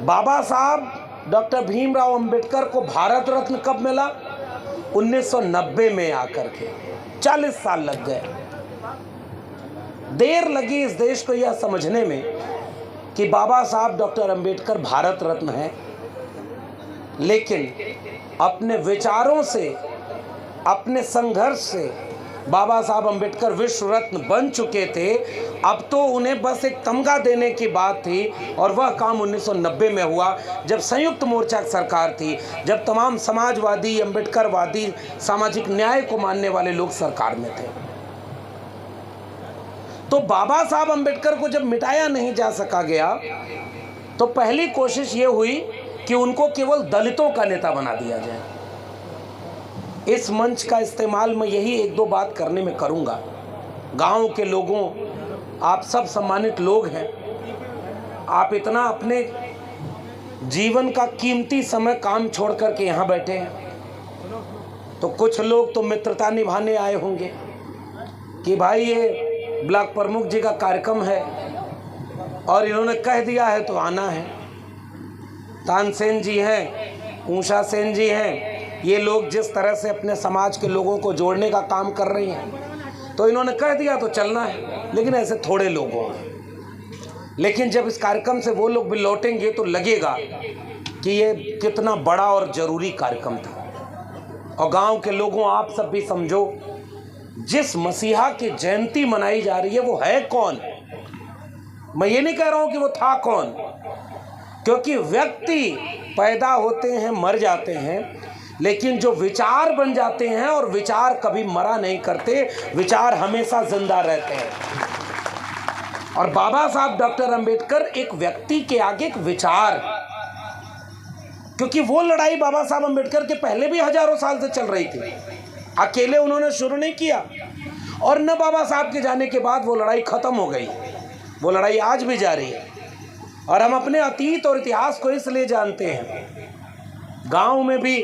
बाबा साहब डॉक्टर भीमराव अंबेडकर को भारत रत्न कब मिला? 1990 में आकर के 40 साल लग गए। देर लगी इस देश को यह समझने में कि बाबा साहब डॉक्टर अंबेडकर भारत रत्न हैं, लेकिन अपने विचारों से, अपने संघर्ष से बाबा साहब अंबेडकर विश्व रत्न बन चुके थे। अब तो उन्हें बस एक तमगा देने की बात थी, और वह काम 1990 में हुआ, जब संयुक्त मोर्चा की सरकार थी, जब तमाम समाजवादी, अंबेडकरवादी, सामाजिक न्याय को मानने वाले लोग सरकार में थे। तो बाबा साहब अंबेडकर को जब मिटाया नहीं जा सका गया, तो पहली कोशिश ये हुई कि उनको केवल दलितों का नेता बना दिया जाए। इस मंच का इस्तेमाल मैं यही एक दो बात करने में करूंगा। गांव के लोगों, आप सब सम्मानित लोग हैं, आप इतना अपने जीवन का कीमती समय काम छोड़ करके यहाँ बैठे हैं, तो कुछ लोग तो मित्रता निभाने आए होंगे कि भाई ये ब्लॉक प्रमुख जी का कार्यक्रम है और इन्होंने कह दिया है तो आना है। तानसेन जी हैं, ऊषा सेन जी हैं, ये लोग जिस तरह से अपने समाज के लोगों को जोड़ने का काम कर रही हैं, तो इन्होंने कह दिया तो चलना है। लेकिन ऐसे थोड़े लोग होंगे, लेकिन जब इस कार्यक्रम से वो लोग भी लौटेंगे तो लगेगा कि ये कितना बड़ा और ज़रूरी कार्यक्रम था। और गांव के लोगों, आप सब भी समझो, जिस मसीहा की जयंती मनाई जा रही है वो है कौन? मैं ये नहीं कह रहा हूँ कि वो था कौन, क्योंकि व्यक्ति पैदा होते हैं, मर जाते हैं, लेकिन जो विचार बन जाते हैं, और विचार कभी मरा नहीं करते, विचार हमेशा जिंदा रहते हैं। और बाबा साहब डॉक्टर अंबेडकर एक व्यक्ति के आगे एक विचार, क्योंकि वो लड़ाई बाबा साहब अंबेडकर के पहले भी हजारों साल से चल रही थी, अकेले उन्होंने शुरू नहीं किया, और न बाबा साहब के जाने के बाद वो लड़ाई खत्म हो गई। वो लड़ाई आज भी जारी है। और हम अपने अतीत और इतिहास को इसलिए जानते हैं, गांव में भी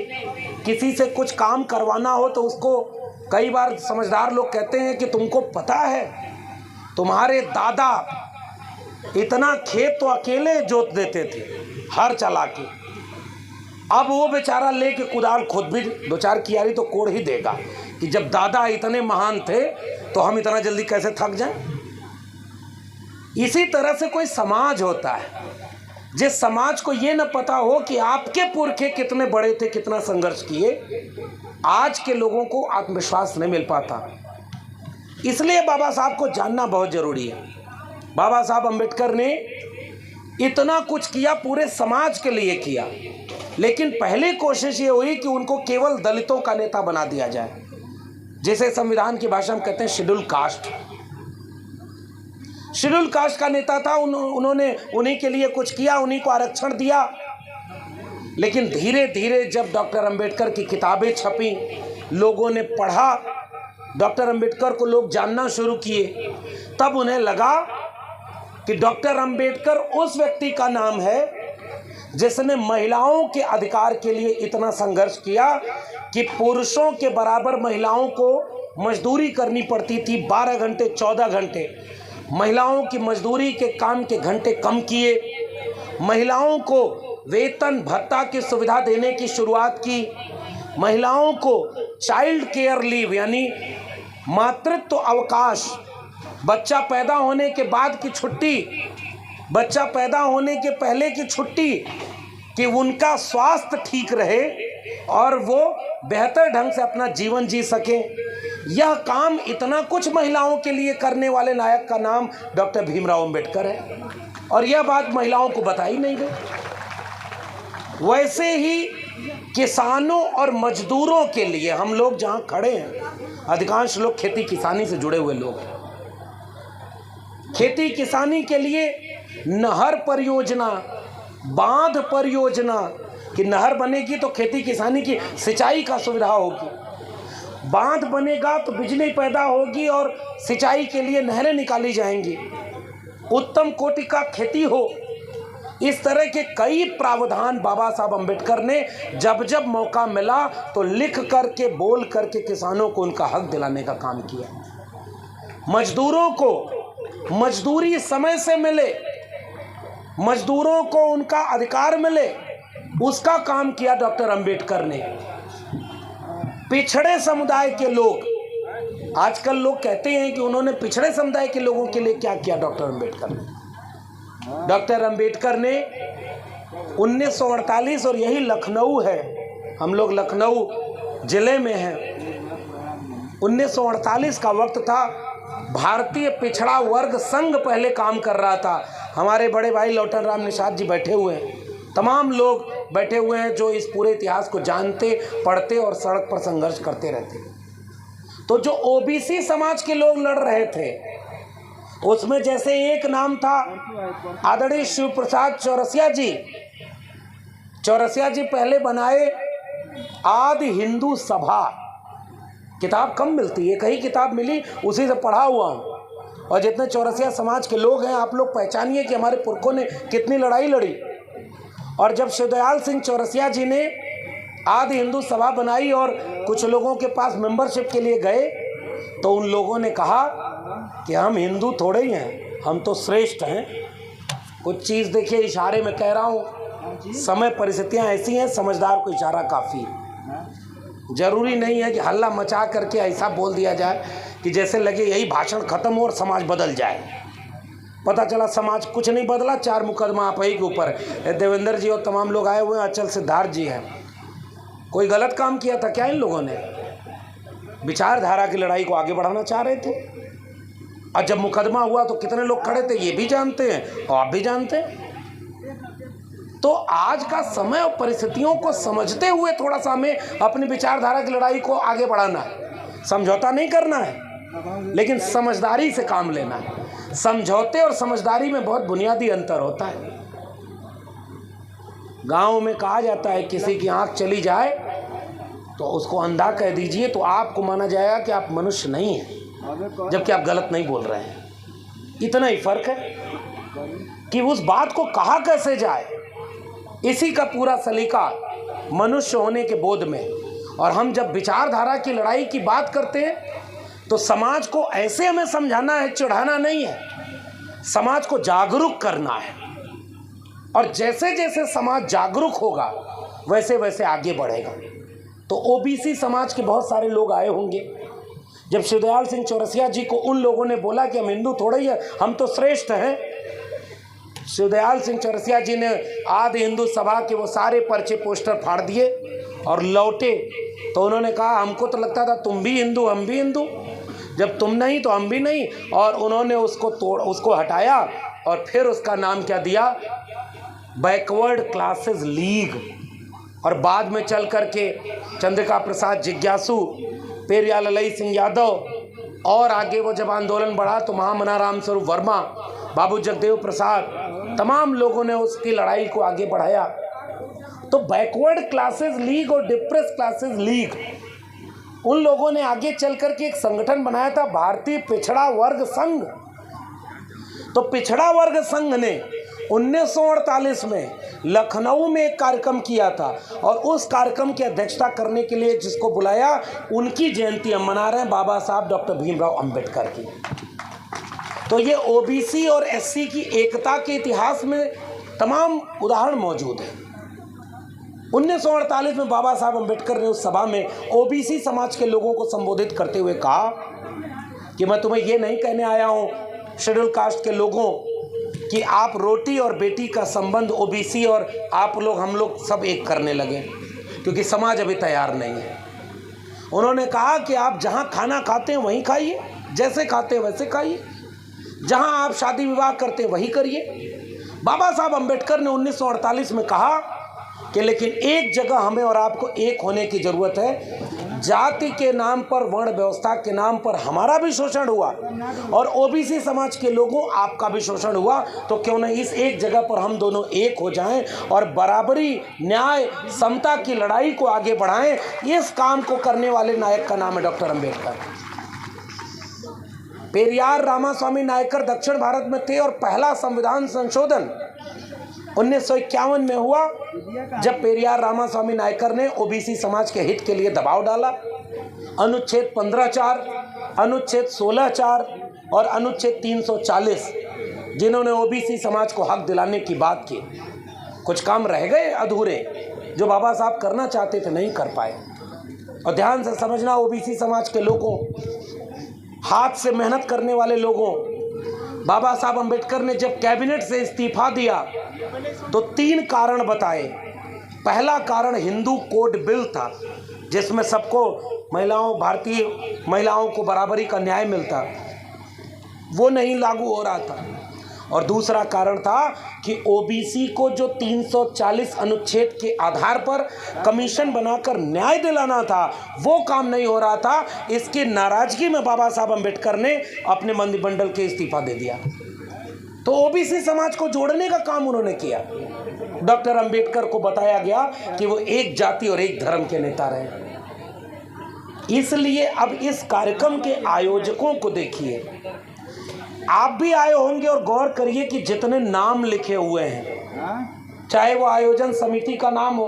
किसी से कुछ काम करवाना हो तो उसको कई बार समझदार लोग कहते हैं कि तुमको पता है तुम्हारे दादा इतना खेत तो अकेले जोत देते थे, हर चला के। अब वो बेचारा लेके कुदाल खुद भी दो चार कियारी तो कोड़ ही देगा कि जब दादा इतने महान थे तो हम इतना जल्दी कैसे थक जाएं। इसी तरह से कोई समाज होता है, जिस समाज को ये न पता हो कि आपके पुरखे कितने बड़े थे, कितना संघर्ष किए, आज के लोगों को आत्मविश्वास नहीं मिल पाता। इसलिए बाबा साहब को जानना बहुत जरूरी है। बाबा साहब अंबेडकर ने इतना कुछ किया, पूरे समाज के लिए किया, लेकिन पहली कोशिश ये हुई कि उनको केवल दलितों का नेता बना दिया जाए, जिसे संविधान की भाषा में कहते हैं शेड्यूल कास्ट। शेड्यूल कास्ट का नेता था, उन्होंने उन्हीं के लिए कुछ किया, उन्हीं को आरक्षण दिया। लेकिन धीरे धीरे जब डॉक्टर अंबेडकर की किताबें छपी, लोगों ने पढ़ा, डॉक्टर अंबेडकर को लोग जानना शुरू किए, तब उन्हें लगा कि डॉक्टर अंबेडकर उस व्यक्ति का नाम है जिसने महिलाओं के अधिकार के लिए इतना संघर्ष किया कि पुरुषों के बराबर महिलाओं को मजदूरी करनी पड़ती थी, 12 घंटे 14 घंटे। महिलाओं की मजदूरी के काम के घंटे कम किए, महिलाओं को वेतन भत्ता की सुविधा देने की शुरुआत की, महिलाओं को चाइल्ड केयर लीव यानी मातृत्व अवकाश, बच्चा पैदा होने के बाद की छुट्टी, बच्चा पैदा होने के पहले की छुट्टी, कि उनका स्वास्थ्य ठीक रहे और वो बेहतर ढंग से अपना जीवन जी सके। यह काम इतना कुछ महिलाओं के लिए करने वाले नायक का नाम डॉक्टर भीमराव अंबेडकर है, और यह बात महिलाओं को बताई नहीं गई। वैसे ही किसानों और मजदूरों के लिए, हम लोग जहां खड़े हैं अधिकांश लोग खेती किसानी से जुड़े हुए लोग हैं, खेती किसानी के लिए नहर परियोजना, बांध परियोजना, कि नहर बनेगी तो खेती किसानी की सिंचाई का सुविधा होगी, बांध बनेगा तो बिजली पैदा होगी और सिंचाई के लिए नहरें निकाली जाएंगी, उत्तम कोटि का खेती हो। इस तरह के कई प्रावधान बाबा साहब अंबेडकर ने जब जब मौका मिला तो लिख करके, बोल करके किसानों को उनका हक दिलाने का काम किया। मजदूरों को मजदूरी समय से मिले, मजदूरों को उनका अधिकार मिले, उसका काम किया डॉक्टर अंबेडकर ने। पिछड़े समुदाय के लोग, आजकल लोग कहते हैं कि उन्होंने पिछड़े समुदाय के लोगों के लिए क्या किया डॉक्टर अंबेडकर ने। डॉक्टर अंबेडकर ने 1948, और यही लखनऊ है, हम लोग लखनऊ जिले में हैं, 1948 का वक्त था। भारतीय पिछड़ा वर्ग संघ पहले काम कर रहा था। हमारे बड़े भाई लौटन राम निषाद जी बैठे हुए हैं, तमाम लोग बैठे हुए हैं जो इस पूरे इतिहास को जानते, पढ़ते और सड़क पर संघर्ष करते रहते। तो जो ओबीसी समाज के लोग लड़ रहे थे, उसमें जैसे एक नाम था आदरणीय शिव प्रसाद चौरसिया जी। चौरसिया जी पहले बनाए आदि हिंदू सभा, किताब कम मिलती है, कहीं किताब मिली, उसी से पढ़ा हुआ हूँ। और जितने चौरसिया समाज के लोग हैं, आप लोग पहचानिए कि हमारे पुरखों ने कितनी लड़ाई लड़ी। और जब शिवदयाल सिंह चौरसिया जी ने आदि हिंदू सभा बनाई और कुछ लोगों के पास मेंबरशिप के लिए गए, तो उन लोगों ने कहा कि हम हिंदू थोड़े ही हैं, हम तो श्रेष्ठ हैं। कुछ चीज़ देखिए, इशारे में कह रहा हूँ, समय परिस्थितियाँ ऐसी हैं, समझदार को इशारा काफ़ी है। जरूरी नहीं है कि हल्ला मचा करके ऐसा बोल दिया जाए कि जैसे लगे यही भाषण खत्म हो और समाज बदल जाए। पता चला समाज कुछ नहीं बदला, 4 मुकदमा आप ही के ऊपर। देवेंद्र जी और तमाम लोग आए हुए हैं, अचल सिद्धार्थ जी हैं। कोई गलत काम किया था क्या इन लोगों ने? विचारधारा की लड़ाई को आगे बढ़ाना चाह रहे थे। और जब मुकदमा हुआ तो कितने लोग खड़े थे, ये भी जानते हैं और आप भी जानते हैं। तो आज का समय और परिस्थितियों को समझते हुए थोड़ा सा हमें अपनी विचारधारा की लड़ाई को आगे बढ़ाना है। समझौता नहीं करना है, लेकिन समझदारी से काम लेना है। समझौते और समझदारी में बहुत बुनियादी अंतर होता है। गांव में कहा जाता है किसी की आंख चली जाए तो उसको अंधा कह दीजिए, तो आपको माना जाएगा कि आप मनुष्य नहीं हैं, जबकि आप गलत नहीं बोल रहे हैं। इतना ही फर्क है कि उस बात को कहा कैसे जाए, इसी का पूरा सलीका मनुष्य होने के बोध में। और हम जब विचारधारा की लड़ाई की बात करते हैं तो समाज को ऐसे हमें समझाना है, चिढ़ाना नहीं है, समाज को जागरूक करना है। और जैसे जैसे समाज जागरूक होगा वैसे वैसे आगे बढ़ेगा। तो ओबीसी समाज के बहुत सारे लोग आए होंगे। जब शिवदयाल सिंह चौरसिया जी को उन लोगों ने बोला कि हम हिंदू थोड़े ही हैं, हम तो श्रेष्ठ हैं, शिवदयाल सिंह चौरसिया जी ने आदि हिंदू सभा के वो सारे पर्चे पोस्टर फाड़ दिए और लौटे। तो उन्होंने कहा हमको तो लगता था तुम भी हिंदू हम भी हिंदू, जब तुम नहीं तो हम भी नहीं। और उन्होंने उसको हटाया और फिर उसका नाम क्या दिया, बैकवर्ड क्लासेस लीग। और बाद में चल करके चंद्रिका प्रसाद जिज्ञासु, पेरियार ललई सिंह यादव, और आगे वो जब आंदोलन बढ़ा तो महामना राम स्वरूप वर्मा, बाबू जगदेव प्रसाद, तमाम लोगों ने उसकी लड़ाई को आगे बढ़ाया। तो बैकवर्ड क्लासेस लीग और डिप्रेस क्लासेस लीग, उन लोगों ने आगे चल करके एक संगठन बनाया था, भारतीय पिछड़ा वर्ग संघ। तो पिछड़ा वर्ग संघ ने 1948 में लखनऊ में एक कार्यक्रम किया था, और उस कार्यक्रम की अध्यक्षता करने के लिए जिसको बुलाया, उनकी जयंती हम मना रहे हैं, बाबा साहब डॉक्टर भीमराव अंबेडकर की। तो ये ओबीसी और एससी की एकता के इतिहास में तमाम उदाहरण मौजूद हैं। 1948 में बाबा साहब अंबेडकर ने उस सभा में ओबीसी समाज के लोगों को संबोधित करते हुए कहा कि मैं तुम्हें ये नहीं कहने आया हूँ शेड्यूल कास्ट के लोगों कि आप रोटी और बेटी का संबंध ओबीसी और आप लोग हम लोग सब एक करने लगे, क्योंकि समाज अभी तैयार नहीं है। उन्होंने कहा कि आप जहाँ खाना खाते हैं वहीं खाइए, जैसे खाते हैं वैसे खाइए, जहाँ आप शादी विवाह करते हैं वही करिए। बाबा साहब अंबेडकर ने 1948 में कहा कि लेकिन एक जगह हमें और आपको एक होने की ज़रूरत है। जाति के नाम पर, वर्ण व्यवस्था के नाम पर हमारा भी शोषण हुआ और ओबीसी समाज के लोगों आपका भी शोषण हुआ, तो क्यों नहीं इस एक जगह पर हम दोनों एक हो जाएं और बराबरी, न्याय, समता की लड़ाई को आगे बढ़ाएं। इस काम को करने वाले नायक का नाम है डॉक्टर अंबेडकर। पेरियार रामास्वामी नायकर दक्षिण भारत में थे और पहला संविधान संशोधन 1951 में हुआ, जब पेरियार रामास्वामी नायकर ने ओबीसी समाज के हित के लिए दबाव डाला। अनुच्छेद 15(4), अनुच्छेद 16(4) और अनुच्छेद 340 जिन्होंने ओबीसी समाज को हक दिलाने की बात की। कुछ काम रह गए अधूरे जो बाबा साहब करना चाहते थे, नहीं कर पाए। और ध्यान से समझना, ओबीसी समाज के लोगों, हाथ से मेहनत करने वाले लोगों, बाबा साहब अंबेडकर ने जब कैबिनेट से इस्तीफा दिया तो 3 कारण बताए। पहला कारण हिंदू कोड बिल था, जिसमें सबको महिलाओं, भारतीय महिलाओं को बराबरी का न्याय मिलता, वो नहीं लागू हो रहा था। और दूसरा कारण था कि ओबीसी को जो 340 अनुच्छेद के आधार पर कमीशन बनाकर न्याय दिलाना था, वो काम नहीं हो रहा था। इसकी नाराजगी में बाबा साहब अंबेडकर ने अपने मंत्रिमंडल के इस्तीफा दे दिया। तो ओबीसी समाज को जोड़ने का काम उन्होंने किया। डॉक्टर अंबेडकर को बताया गया कि वो एक जाति और एक धर्म के नेता रहे। इसलिए अब इस कार्यक्रम के आयोजकों को देखिए, आप भी आए होंगे और गौर करिए कि जितने नाम लिखे हुए हैं, चाहे वो आयोजन समिति का नाम हो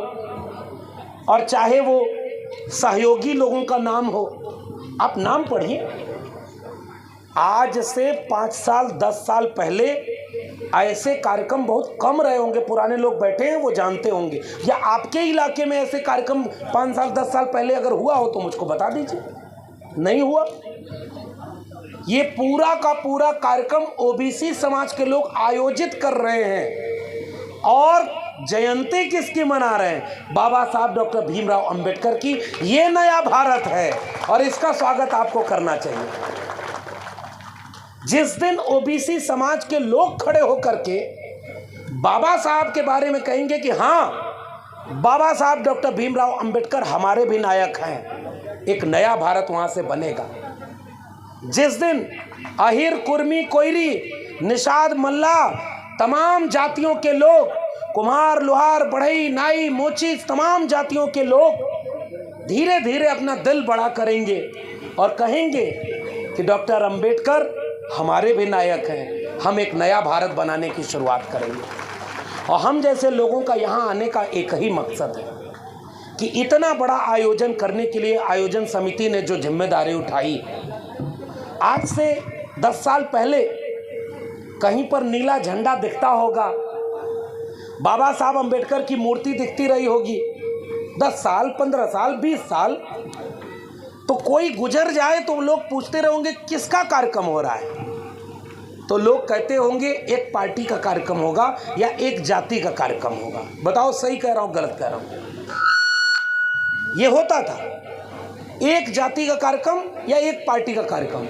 और चाहे वो सहयोगी लोगों का नाम हो, आप नाम पढ़िए। आज से 5 साल 10 साल पहले ऐसे कार्यक्रम बहुत कम रहे होंगे। पुराने लोग बैठे हैं, वो जानते होंगे। या आपके इलाके में ऐसे कार्यक्रम 5 साल 10 साल पहले अगर हुआ हो तो मुझको बता दीजिए। नहीं हुआ। ये पूरा का पूरा कार्यक्रम ओबीसी समाज के लोग आयोजित कर रहे हैं और जयंती किसकी मना रहे हैं? बाबा साहब डॉक्टर भीमराव अंबेडकर की। ये नया भारत है और इसका स्वागत आपको करना चाहिए। जिस दिन ओबीसी समाज के लोग खड़े होकर के बाबा साहब के बारे में कहेंगे कि हाँ, बाबा साहब डॉक्टर भीमराव अंबेडकर हमारे भी नायक हैं, एक नया भारत वहां से बनेगा। जिस दिन अहिर, कुर्मी, कोयरी, निषाद, मल्ला, तमाम जातियों के लोग, कुम्हार, लोहार, बढ़ई, नाई, मोची, तमाम जातियों के लोग धीरे धीरे अपना दिल बड़ा करेंगे और कहेंगे कि डॉक्टर अंबेडकर हमारे भी नायक हैं, हम एक नया भारत बनाने की शुरुआत करेंगे। और हम जैसे लोगों का यहाँ आने का एक ही मकसद है कि इतना बड़ा आयोजन करने के लिए आयोजन समिति ने जो जिम्मेदारी उठाई, आज से 10 साल पहले कहीं पर नीला झंडा दिखता होगा, बाबा साहब अंबेडकर की मूर्ति दिखती रही होगी। 10 साल, 15 साल, 20 साल, तो कोई गुजर जाए तो लोग पूछते रहेंगे किसका कार्यक्रम हो रहा है? तो लोग कहते होंगे एक पार्टी का कार्यक्रम होगा या एक जाति का कार्यक्रम होगा। बताओ सही कह रहा हूँ, गलत कह रहा हूँ? ये होता था, एक जाति का कार्यक्रम या एक पार्टी का कार्यक्रम।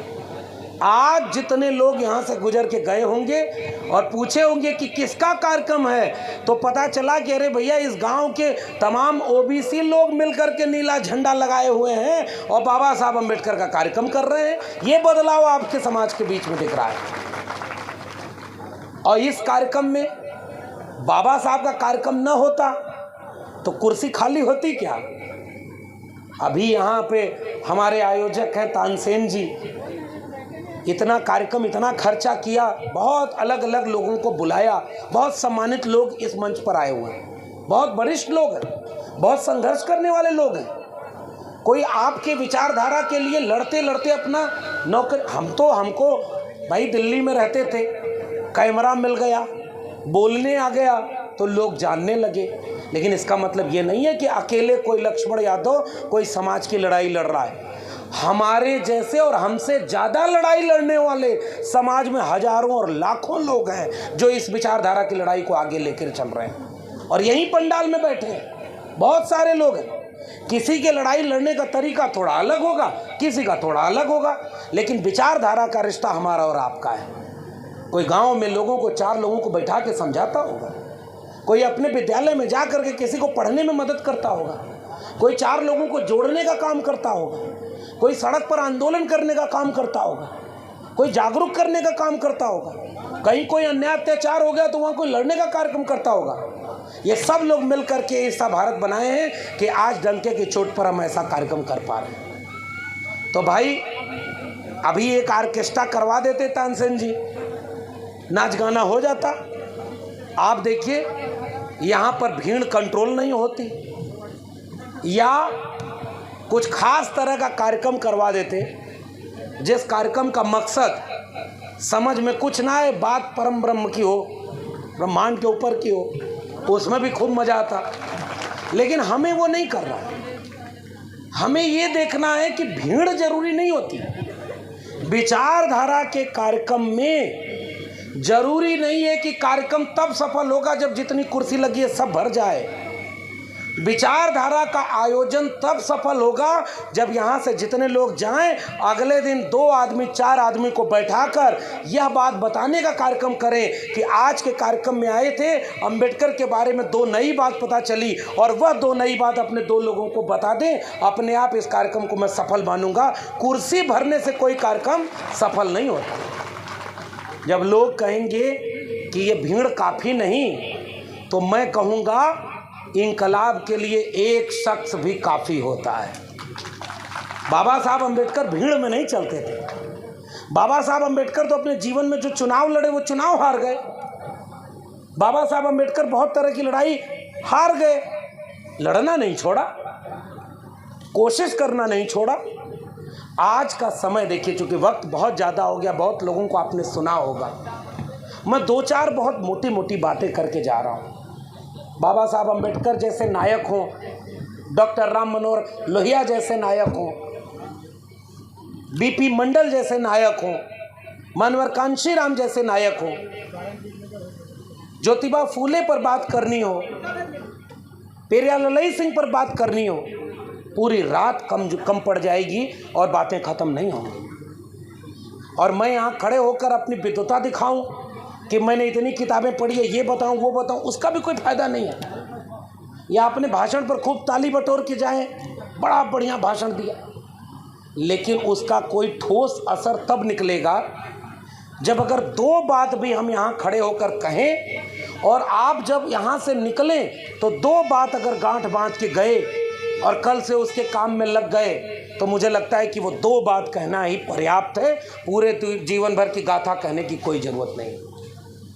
आज जितने लोग यहाँ से गुजर के गए होंगे और पूछे होंगे कि किसका कार्यक्रम है, तो पता चला कि अरे भैया, इस गांव के तमाम ओबीसी लोग मिलकर के नीला झंडा लगाए हुए हैं और बाबा साहब अंबेडकर का कार्यक्रम कर रहे हैं। ये बदलाव आपके समाज के बीच में दिख रहा है। और इस कार्यक्रम में बाबा साहब का कार्यक्रम न होता तो कुर्सी खाली होती क्या? अभी यहाँ पे हमारे आयोजक हैं तानसेन जी, इतना कार्यक्रम, इतना खर्चा किया, बहुत अलग अलग लोगों को बुलाया, बहुत सम्मानित लोग इस मंच पर आए हुए हैं, बहुत वरिष्ठ लोग हैं, बहुत संघर्ष करने वाले लोग हैं। कोई आपके विचारधारा के लिए लड़ते लड़ते अपना नौकर, हमको भाई दिल्ली में रहते थे, कैमरा मिल गया, बोलने आ गया तो लोग जानने लगे। लेकिन इसका मतलब ये नहीं है कि अकेले कोई लक्ष्मण यादव कोई समाज की लड़ाई लड़ रहा है। हमारे जैसे और हमसे ज़्यादा लड़ाई लड़ने वाले समाज में हजारों और लाखों लोग हैं जो इस विचारधारा की लड़ाई को आगे लेकर चल रहे हैं और यहीं पंडाल में बैठे हैं। बहुत सारे लोग हैं। किसी के लड़ाई लड़ने का तरीका थोड़ा अलग होगा, किसी का थोड़ा अलग होगा, लेकिन विचारधारा का रिश्ता हमारा और आपका है। कोई गांव में लोगों को, 4 लोगों को बैठा के समझाता होगा, कोई अपने विद्यालय में जा करके किसी को पढ़ने में मदद करता होगा, कोई 4 लोगों को जोड़ने का काम करता होगा, कोई सड़क पर आंदोलन करने का काम करता होगा, कोई जागरूक करने का काम करता होगा, कहीं कोई अन्याय अत्याचार हो गया तो वहाँ कोई लड़ने का कार्यक्रम करता होगा। ये सब लोग मिल करके ऐसा भारत बनाए हैं कि आज डंके की चोट पर हम ऐसा कार्यक्रम कर पा रहे हैं। तो भाई अभी एक ऑर्केस्ट्रा करवा देते तानसेन जी, नाच गाना हो जाता। आप देखिए यहाँ पर भीड़ कंट्रोल नहीं होती, या कुछ खास तरह का कार्यक्रम करवा देते जिस कार्यक्रम का मकसद समझ में कुछ ना आए, बात परम ब्रह्म की हो, ब्रह्मांड के ऊपर की हो, उसमें भी खूब मज़ा आता। लेकिन हमें वो नहीं कर रहा है। हमें ये देखना है कि भीड़ जरूरी नहीं होती। विचारधारा के कार्यक्रम में जरूरी नहीं है कि कार्यक्रम तब सफल होगा जब जितनी कुर्सी लगी है सब भर जाए। विचारधारा का आयोजन तब सफल होगा जब यहाँ से जितने लोग जाएं, अगले दिन 2 आदमी 4 आदमी को बैठाकर यह बात बताने का कार्यक्रम करें कि आज के कार्यक्रम में आए थे, अंबेडकर के बारे में 2 नई बात पता चली, और वह 2 नई बात अपने 2 लोगों को बता दें। अपने आप इस कार्यक्रम को मैं सफल मानूंगा। कुर्सी भरने से कोई कार्यक्रम सफल नहीं होता। जब लोग कहेंगे कि ये भीड़ काफ़ी नहीं, तो मैं कहूँगा इंकलाब के लिए एक शख्स भी काफ़ी होता है। बाबा साहब अंबेडकर भीड़ में नहीं चलते थे। बाबा साहब अंबेडकर तो अपने जीवन में जो चुनाव लड़े वो चुनाव हार गए। बाबा साहब अंबेडकर बहुत तरह की लड़ाई हार गए, लड़ना नहीं छोड़ा, कोशिश करना नहीं छोड़ा। आज का समय देखिए, चूंकि वक्त बहुत ज़्यादा हो गया, बहुत लोगों को आपने सुना होगा, मैं 2-4 बहुत मोटी मोटी बातें करके जा रहा हूँ। बाबा साहब अंबेडकर जैसे नायक हों, डॉक्टर राम मनोहर लोहिया जैसे नायक हों, बीपी मंडल जैसे नायक हों, मानवर कांशीराम जैसे नायक हों, ज्योतिबा फूले पर बात करनी हो, पेरियार ललई सिंह पर बात करनी हो, पूरी रात कम पड़ जाएगी और बातें ख़त्म नहीं होंगी। और मैं यहाँ खड़े होकर अपनी विद्वता दिखाऊं कि मैंने इतनी किताबें पढ़ी है, ये बताऊं वो बताऊं, उसका भी कोई फ़ायदा नहीं है। या अपने भाषण पर खूब ताली बटोर के जाएं, बड़ा बढ़िया भाषण दिया, लेकिन उसका कोई ठोस असर तब निकलेगा जब अगर 2 बात भी हम यहाँ खड़े होकर कहें, और आप जब यहाँ से निकलें तो 2 बात अगर गांठ बांध के गए और कल से उसके काम में लग गए, तो मुझे लगता है कि वो 2 बात कहना ही पर्याप्त है। पूरे जीवन भर की गाथा कहने की कोई ज़रूरत नहीं।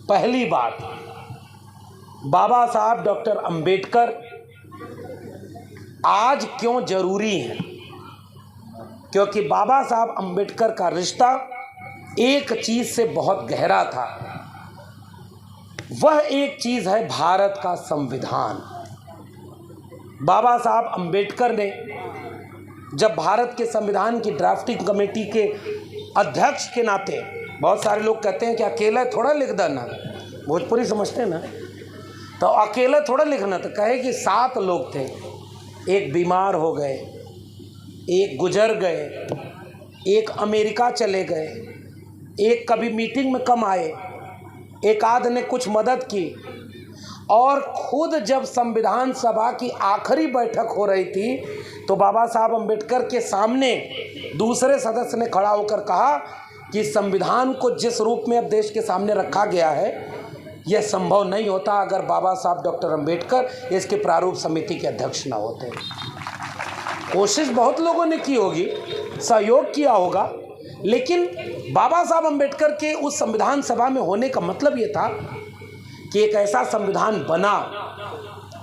पहली बात, बाबा साहब डॉक्टर अंबेडकर आज क्यों जरूरी हैं? क्योंकि बाबा साहब अंबेडकर का रिश्ता एक चीज़ से बहुत गहरा था। वह एक चीज़ है भारत का संविधान। बाबा साहब अंबेडकर ने जब भारत के संविधान की ड्राफ्टिंग कमेटी के अध्यक्ष के नाते, बहुत सारे लोग कहते हैं कि अकेला थोड़ा लिख देना, भोजपुरी समझते हैं ना, तो अकेला थोड़ा लिखना, तो कहे कि 7 लोग थे, एक बीमार हो गए, एक गुजर गए, एक अमेरिका चले गए, एक कभी मीटिंग में कम आए, एक आध ने कुछ मदद की, और खुद जब संविधान सभा की आखिरी बैठक हो रही थी तो बाबा साहब अंबेडकर के सामने दूसरे सदस्य ने खड़ा होकर कहा कि संविधान को जिस रूप में अब देश के सामने रखा गया है, यह संभव नहीं होता अगर बाबा साहब डॉक्टर अंबेडकर इसके प्रारूप समिति के अध्यक्ष न होते। कोशिश बहुत लोगों ने की होगी, सहयोग किया होगा, लेकिन बाबा साहब अंबेडकर के उस संविधान सभा में होने का मतलब ये था कि एक ऐसा संविधान बना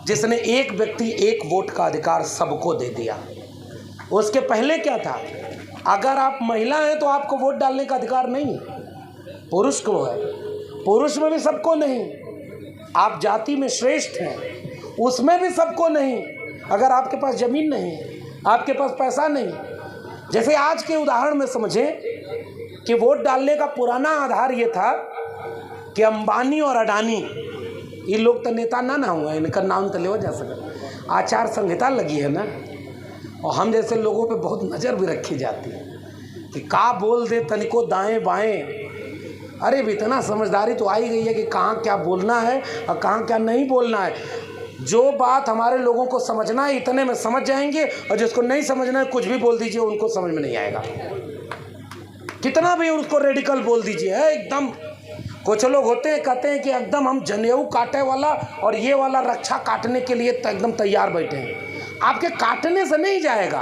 जिसने एक व्यक्ति एक वोट का अधिकार सबको दे दिया। उसके पहले क्या था, अगर आप महिला हैं तो आपको वोट डालने का अधिकार नहीं है, पुरुष को है, पुरुष में भी सबको नहीं। आप जाति में श्रेष्ठ हैं, उसमें भी सबको नहीं। अगर आपके पास ज़मीन नहीं है, आपके पास पैसा नहीं, जैसे आज के उदाहरण में समझें कि वोट डालने का पुराना आधार ये था कि अंबानी और अडानी, ये लोग तो नेता ना हुआ, इनका नाम तो ले जा सका, आचार संहिता लगी है ना, और हम जैसे लोगों पे बहुत नज़र भी रखी जाती है कि का बोल दे तनिको दाएं बाएं। अरे भी इतना समझदारी तो आई गई है कि कहाँ क्या बोलना है और कहाँ क्या नहीं बोलना है। जो बात हमारे लोगों को समझना है इतने में समझ जाएंगे, और जिसको नहीं समझना है कुछ भी बोल दीजिए, उनको समझ में नहीं आएगा। कितना भी उसको रेडिकल बोल दीजिए है एकदम। कुछ लोग होते हैं कहते हैं कि एकदम हम जनेऊ काटे वाला और ये वाला रक्षा काटने के लिए एकदम तैयार बैठे हैं। आपके काटने से नहीं जाएगा।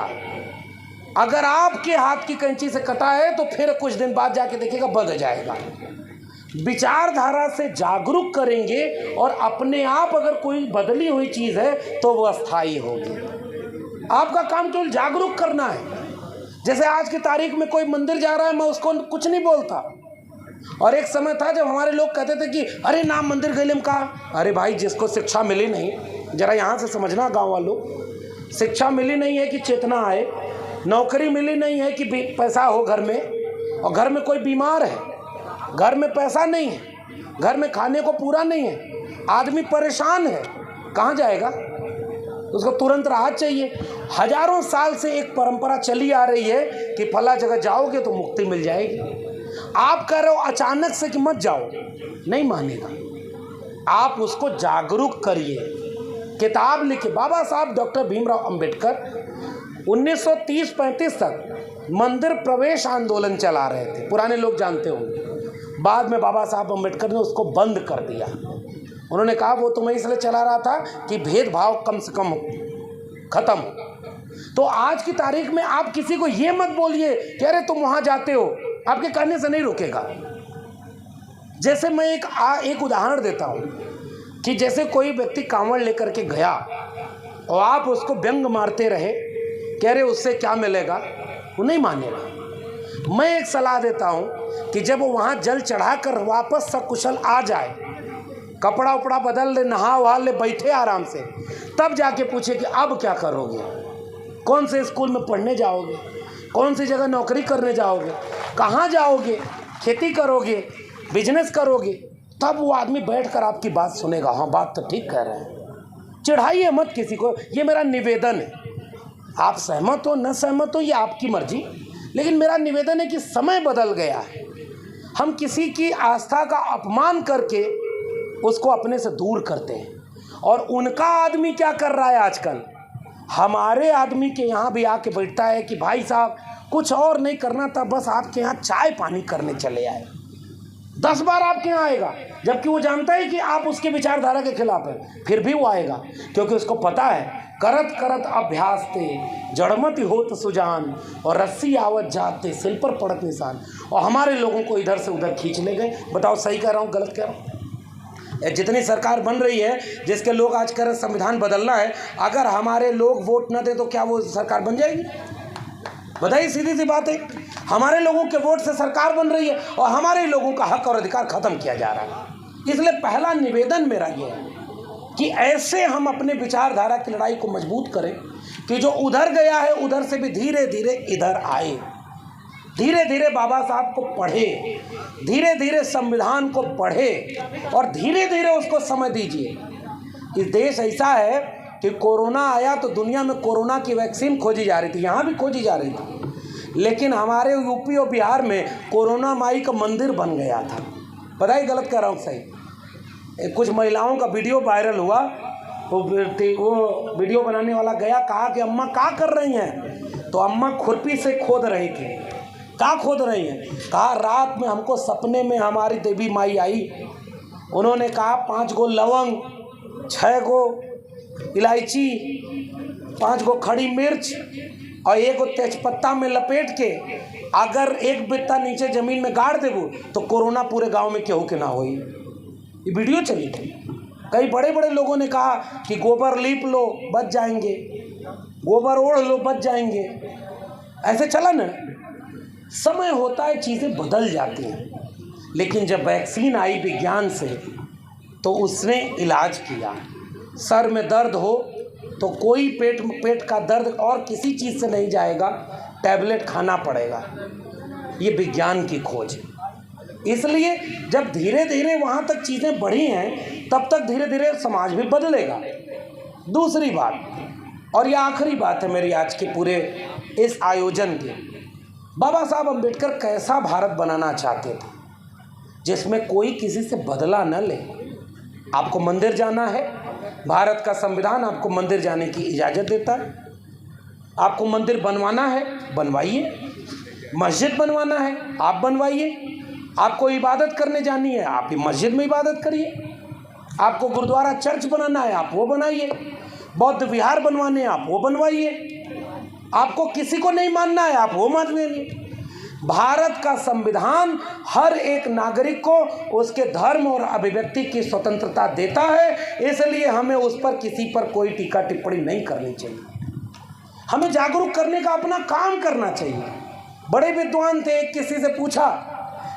अगर आपके हाथ की कैंची से कटा है तो फिर कुछ दिन बाद जाके देखिएगा बंध जाएगा। विचारधारा से जागरूक करेंगे और अपने आप अगर कोई बदली हुई चीज़ है तो वो अस्थायी होगी। आपका काम केवल जागरूक करना है। जैसे आज की तारीख में कोई मंदिर जा रहा है, मैं उसको कुछ नहीं बोलता, और एक समय था जब हमारे लोग कहते थे कि अरे नाम मंदिर गइलम का। अरे भाई, जिसको शिक्षा मिली नहीं, जरा यहाँ से समझना गांव वालों, शिक्षा मिली नहीं है कि चेतना आए, नौकरी मिली नहीं है कि पैसा हो घर में, और घर में कोई बीमार है, घर में पैसा नहीं है, घर में खाने को पूरा नहीं है, आदमी परेशान है, कहाँ जाएगा? उसको तुरंत राहत चाहिए। हजारों साल से एक परंपरा चली आ रही है कि फला जगह जाओगे तो मुक्ति मिल जाएगी। आप कह रहे हो अचानक से कि मत जाओ, नहीं मानेगा। आप उसको जागरूक करिए। किताब लिखे बाबा साहब डॉक्टर भीमराव अंबेडकर 1930-35 तक मंदिर प्रवेश आंदोलन चला रहे थे, पुराने लोग जानते होंगे। बाद में बाबा साहब अंबेडकर ने उसको बंद कर दिया। उन्होंने कहा वो तो मैं इसलिए चला रहा था कि भेदभाव कम से कम खत्म हो। तो आज की तारीख में आप किसी को ये मत बोलिए कि अरे तुम वहाँ जाते हो, आपके कहने से नहीं रुकेगा। जैसे मैं एक उदाहरण देता हूँ कि जैसे कोई व्यक्ति कांवड़ लेकर के गया और आप उसको व्यंग मारते रहे कि अरे उससे क्या मिलेगा, वो नहीं मानेगा। मैं एक सलाह देता हूँ कि जब वो वहाँ जल चढ़ाकर वापस सकुशल आ जाए, कपड़ा उपड़ा बदल ले, नहा वहा ले, बैठे आराम से, तब जाके पूछे कि अब क्या करोगे, कौन से स्कूल में पढ़ने जाओगे, कौन सी जगह नौकरी करने जाओगे, कहाँ जाओगे, खेती करोगे, बिजनेस करोगे, तब वो आदमी बैठकर आपकी बात सुनेगा। हाँ, बात तो ठीक कह रहे हैं। चिढ़ाइए मत किसी को, ये मेरा निवेदन है। आप सहमत हो न सहमत हो ये आपकी मर्जी, लेकिन मेरा निवेदन है कि समय बदल गया है। हम किसी की आस्था का अपमान करके उसको अपने से दूर करते हैं। और उनका आदमी क्या कर रहा है आजकल, हमारे आदमी के यहाँ भी आके बैठता है कि भाई साहब कुछ और नहीं करना था, बस आपके यहाँ चाय पानी करने चले आए। 10 बार आपके यहाँ आएगा, जबकि वो जानता है कि आप उसके विचारधारा के खिलाफ हैं, फिर भी वो आएगा, क्योंकि उसको पता है करत करत अभ्यास थे जड़मति होत सुजान, और रस्सी आवत जाते सिल पर पड़त निशान। और हमारे लोगों को इधर से उधर खींच ले गए। बताओ सही कह रहा हूँ गलत कह रहा हूँ? जितनी सरकार बन रही है, जिसके लोग आज कह रहे संविधान बदलना है, अगर हमारे लोग वोट न दे तो क्या वो सरकार बन जाएगी? बताइए, सीधी सी बात है। हमारे लोगों के वोट से सरकार बन रही है और हमारे लोगों का हक और अधिकार खत्म किया जा रहा है। इसलिए पहला निवेदन मेरा ये है कि ऐसे हम अपने विचारधारा की लड़ाई को मजबूत करें कि जो उधर गया है उधर से भी धीरे धीरे इधर आए, धीरे धीरे बाबा साहब को पढ़े, धीरे धीरे संविधान को पढ़े और धीरे धीरे उसको समझ दीजिए। इस देश ऐसा है कि कोरोना आया तो दुनिया में कोरोना की वैक्सीन खोजी जा रही थी, यहाँ भी खोजी जा रही थी, लेकिन हमारे यूपी और बिहार में कोरोना माई का मंदिर बन गया था। पता ही गलत कह रहा हूँ सही? कुछ महिलाओं का वीडियो वायरल हुआ, वो वीडियो बनाने वाला गया, कहा कि अम्मा क्या कर रही हैं? तो अम्मा खुरपी से खोद रही थी। क्या खोद रही हैं? कहा रात में हमको सपने में हमारी देवी माई आई, उन्होंने कहा 5 गो लवंग, 6 गो इलायची, 5 गो खड़ी मिर्च और 1 गो तेजपत्ता में लपेट के अगर 1 बित्ता नीचे जमीन में गाड़ देबू तो कोरोना पूरे गांव में केहू के ना होई। ये वीडियो चली थी। कई बड़े बड़े लोगों ने कहा कि गोबर लीप लो बच जाएंगे, गोबर ओढ़ लो बच जाएंगे। ऐसे चला ना, समय होता है चीज़ें बदल जाती हैं, लेकिन जब वैक्सीन आई विज्ञान से तो उसने इलाज किया। सर में दर्द हो तो कोई पेट का दर्द और किसी चीज़ से नहीं जाएगा, टैबलेट खाना पड़ेगा। ये विज्ञान की खोज है। इसलिए जब धीरे धीरे वहाँ तक चीज़ें बढ़ी हैं तब तक धीरे धीरे समाज भी बदलेगा। दूसरी बात, और यह आखिरी बात है मेरी आज के पूरे इस आयोजन की, बाबा साहब अम्बेडकर कैसा भारत बनाना चाहते थे जिसमें कोई किसी से बदला न ले। आपको मंदिर जाना है, भारत का संविधान आपको मंदिर जाने की इजाज़त देता है। आपको मंदिर बनवाना है, बनवाइए। मस्जिद बनवाना है, आप बनवाइए। आपको इबादत करने जानी है, आप ही मस्जिद में इबादत करिए। आपको गुरुद्वारा चर्च बनाना है, आप वो बनाइए। बौद्ध विहार बनवाने हैं, आप वो बनवाइए। आपको किसी को नहीं मानना है, आप वो मानिए। भारत का संविधान हर एक नागरिक को उसके धर्म और अभिव्यक्ति की स्वतंत्रता देता है, इसलिए हमें उस पर किसी पर कोई टीका टिप्पणी नहीं करनी चाहिए। हमें जागरूक करने का अपना काम करना चाहिए। बड़े विद्वान थे, किसी से पूछा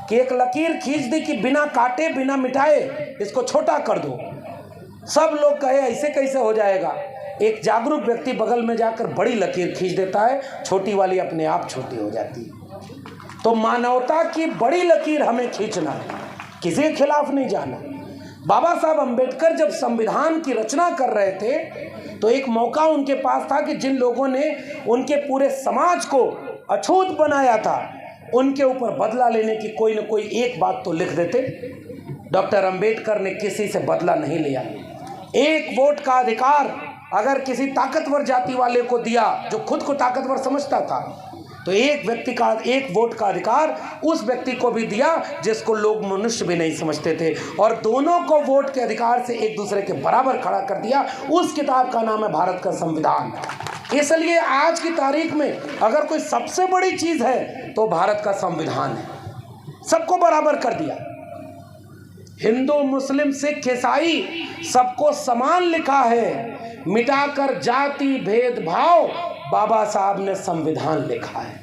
कि एक लकीर खींच दी कि बिना काटे बिना मिटाए इसको छोटा कर दो। सब लोग कहे ऐसे कैसे हो जाएगा। एक जागरूक व्यक्ति बगल में जाकर बड़ी लकीर खींच देता है, छोटी वाली अपने आप छोटी हो जाती है। तो मानवता की बड़ी लकीर हमें खींचना है, किसी के खिलाफ नहीं जाना। बाबा साहब अम्बेडकर जब संविधान की रचना कर रहे थे तो एक मौका उनके पास था कि जिन लोगों ने उनके पूरे समाज को अछूत बनाया था उनके ऊपर बदला लेने की कोई न कोई एक बात तो लिख देते। डॉक्टर अंबेडकर ने किसी से बदला नहीं लिया। एक वोट का अधिकार अगर किसी ताकतवर जाति वाले को दिया जो खुद को ताकतवर समझता था, तो एक व्यक्ति का एक वोट का अधिकार उस व्यक्ति को भी दिया जिसको लोग मनुष्य भी नहीं समझते थे, और दोनों को वोट के अधिकार से एक दूसरे के बराबर खड़ा कर दिया। उस किताब का नाम है भारत का संविधान। इसलिए आज की तारीख में अगर कोई सबसे बड़ी चीज़ है तो भारत का संविधान है। सबको बराबर कर दिया, हिंदू मुस्लिम सिख ईसाई सबको समान लिखा है, मिटाकर जाति भेदभाव बाबा साहब ने संविधान लिखा है।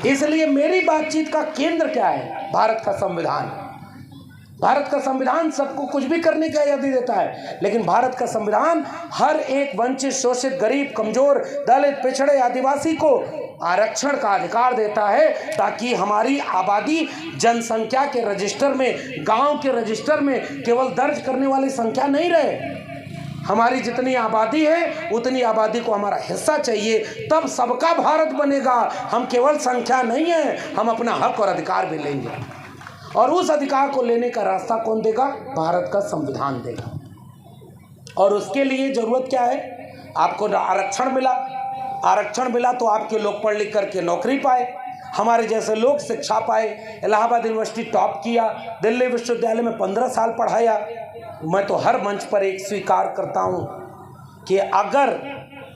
इसलिए मेरी बातचीत का केंद्र क्या है? भारत का संविधान। भारत का संविधान सबको कुछ भी करने की आज़ादी देता है, लेकिन भारत का संविधान हर एक वंचित, शोषित, गरीब, कमजोर, दलित, पिछड़े, आदिवासी को आरक्षण का अधिकार देता है, ताकि हमारी आबादी जनसंख्या के रजिस्टर में, गांव के रजिस्टर में केवल दर्ज करने वाली संख्या नहीं रहे। हमारी जितनी आबादी है उतनी आबादी को हमारा हिस्सा चाहिए, तब सबका भारत बनेगा। हम केवल संख्या नहीं है, हम अपना हक और अधिकार भी लेंगे, और उस अधिकार को लेने का रास्ता कौन देगा? भारत का संविधान देगा। और उसके लिए ज़रूरत क्या है? आपको आरक्षण मिला, आरक्षण मिला तो आपके लोग पढ़ लिख करके नौकरी पाए, हमारे जैसे लोग शिक्षा पाए। इलाहाबाद यूनिवर्सिटी टॉप किया, दिल्ली विश्वविद्यालय में 15 साल पढ़ाया। मैं तो हर मंच पर एक स्वीकार करता हूँ कि अगर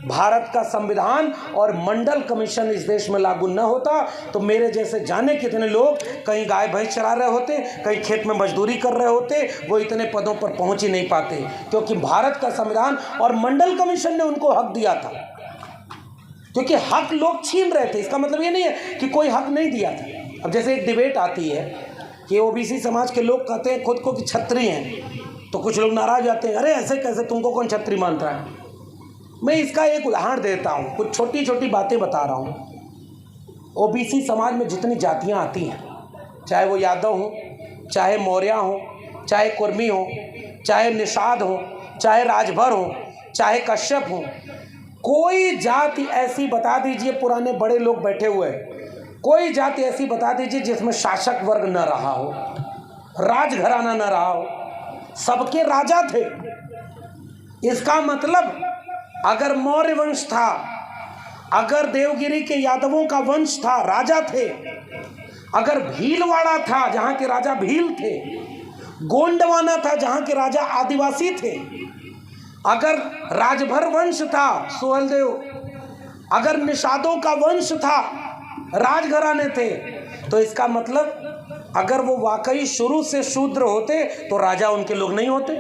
भारत का संविधान और मंडल कमीशन इस देश में लागू न होता तो मेरे जैसे जाने कितने लोग कहीं गाय भैंस चरा रहे होते, कहीं खेत में मजदूरी कर रहे होते, वो इतने पदों पर पहुंच ही नहीं पाते, क्योंकि भारत का संविधान और मंडल कमीशन ने उनको हक दिया था। क्योंकि हक लोग छीन रहे थे, इसका मतलब ये नहीं है कि कोई हक नहीं दिया था। अब जैसे एक डिबेट आती है कि ओबीसी समाज के लोग कहते हैं खुद को कि छत्री हैं, तो कुछ लोग नाराज जाते हैं, अरे ऐसे कैसे, तुमको कौन छत्री मानता है। मैं इसका एक उदाहरण देता हूँ, कुछ छोटी छोटी बातें बता रहा हूँ। ओबीसी समाज में जितनी जातियाँ आती हैं, चाहे वो यादव हों, चाहे मौर्य हों, चाहे कुर्मी हों, चाहे निषाद हों, चाहे राजभर हों, चाहे कश्यप हों, कोई जाति ऐसी बता दीजिए, पुराने बड़े लोग बैठे हुए हैं, कोई जाति ऐसी बता दीजिए जिसमें शासक वर्ग न रहा हो, राजघराना न रहा हो, सबके राजा थे। इसका मतलब अगर मौर्य वंश था, अगर देवगिरी के यादवों का वंश था, राजा थे, अगर भीलवाड़ा था जहाँ के राजा भील थे, गोंडवाना था जहाँ के राजा आदिवासी थे, अगर राजभर वंश था सोहलदेव, अगर निषादों का वंश था, राजघराने थे, तो इसका मतलब अगर वो वाकई शुरू से शूद्र होते तो राजा उनके लोग नहीं होते।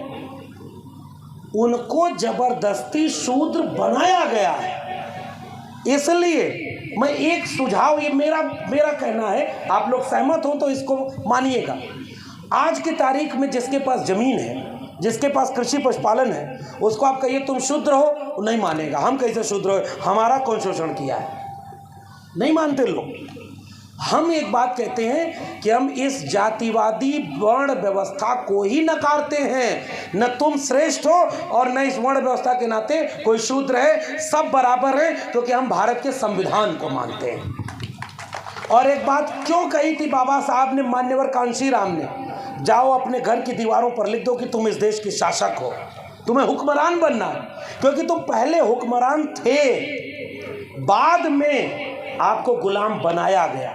उनको जबरदस्ती शूद्र बनाया गया है। इसलिए मैं एक सुझाव, ये मेरा कहना है, आप लोग सहमत हो तो इसको मानिएगा। आज की तारीख में जिसके पास ज़मीन है, जिसके पास कृषि पशुपालन है, उसको आप कहिए तुम शूद्र हो, वो नहीं मानेगा। हम कैसे शूद्र हो, हमारा कौन शोषण किया है, नहीं मानते लोग। हम एक बात कहते हैं कि हम इस जातिवादी वर्ण व्यवस्था को ही नकारते हैं। न तुम श्रेष्ठ हो और न इस वर्ण व्यवस्था के नाते कोई शूद्र है, सब बराबर हैं, क्योंकि हम भारत के संविधान को मानते हैं। और एक बात क्यों कही थी बाबा साहब ने, मान्यवर कांशीराम ने, जाओ अपने घर की दीवारों पर लिख दो कि तुम इस देश के शासक हो, तुम्हें हुक्मरान बनना है, क्योंकि तुम पहले हुक्मरान थे, बाद में आपको गुलाम बनाया गया।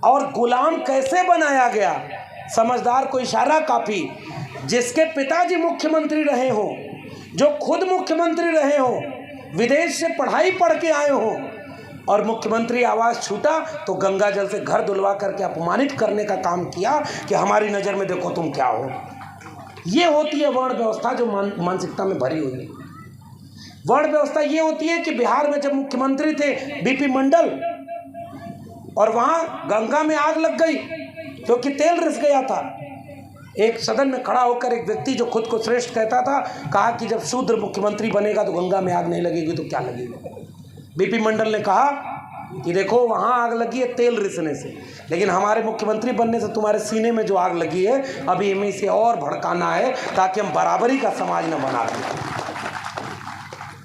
और गुलाम कैसे बनाया गया? समझदार को इशारा काफ़ी। जिसके पिताजी मुख्यमंत्री रहे हों, जो खुद मुख्यमंत्री रहे हों, विदेश से पढ़ाई पढ़ के आए हों, और मुख्यमंत्री आवाज़ छूटा तो गंगा जल से घर धुलवा करके अपमानित करने का काम किया कि हमारी नज़र में देखो तुम क्या हो। ये होती है वर्ण व्यवस्था जो मानसिकता में भरी हुई है। वर्ण व्यवस्था ये होती है कि बिहार में जब मुख्यमंत्री थे बीपी मंडल, और वहाँ गंगा में आग लग गई क्योंकि तेल रिस गया था। एक सदन में खड़ा होकर एक व्यक्ति जो खुद को श्रेष्ठ कहता था, कहा कि जब शूद्र मुख्यमंत्री बनेगा तो गंगा में आग नहीं लगेगी तो क्या लगेगी। बीपी मंडल ने कहा कि देखो वहाँ आग लगी है तेल रिसने से, लेकिन हमारे मुख्यमंत्री बनने से तुम्हारे सीने में जो आग लगी है अभी हमें इसे और भड़काना है ताकि हम बराबरी का समाज न बना दें।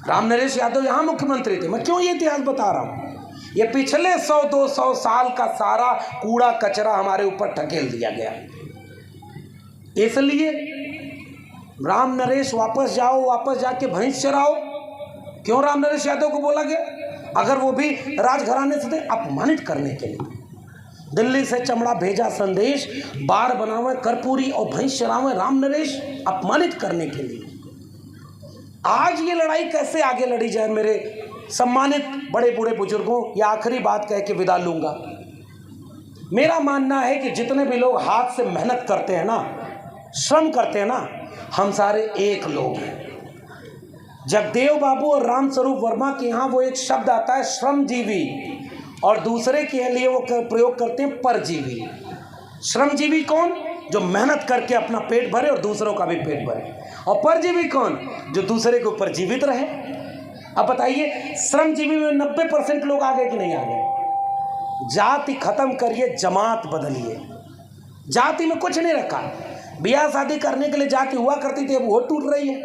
राम नरेश यादव यहाँ मुख्यमंत्री थे। मैं क्यों ये इतिहास बता रहा हूँ? ये पिछले 100-200 साल का सारा कूड़ा कचरा हमारे ऊपर ढकेल दिया गया। इसलिए राम नरेश वापस जाओ, वापस जाके भैंस चराओ। क्यों राम नरेश यादव को बोला गया? अगर वो भी राजघराने से थे, अपमानित करने के लिए। दिल्ली से चमड़ा भेजा संदेश, बार बनावे कर्पूरी और भैंस चरावे राम नरेश, अपमानित करने के लिए। आज ये लड़ाई कैसे आगे लड़ी जाए? मेरे सम्मानित बड़े बूढ़े बुजुर्गों, ये आखिरी बात कह के विदा लूंगा। मेरा मानना है कि जितने भी लोग हाथ से मेहनत करते हैं ना, श्रम करते हैं ना, हम सारे एक लोग हैं। जगदेव बाबू और राम स्वरूप वर्मा के यहाँ वो एक शब्द आता है श्रमजीवी, और दूसरे के लिए वो प्रयोग करते हैं परजीवी। श्रमजीवी कौन? जो मेहनत करके अपना पेट भरे और दूसरों का भी पेट भरे। और परजीवी कौन? जो दूसरे के ऊपर जीवित रहे। अब बताइए, श्रमजीवी में 90% लोग आ गए कि नहीं आ गए? जाति खत्म करिए, जमात बदलिए। जाति में कुछ नहीं रखा। ब्याह शादी करने के लिए जाति हुआ करती थी, अब वो टूट रही है।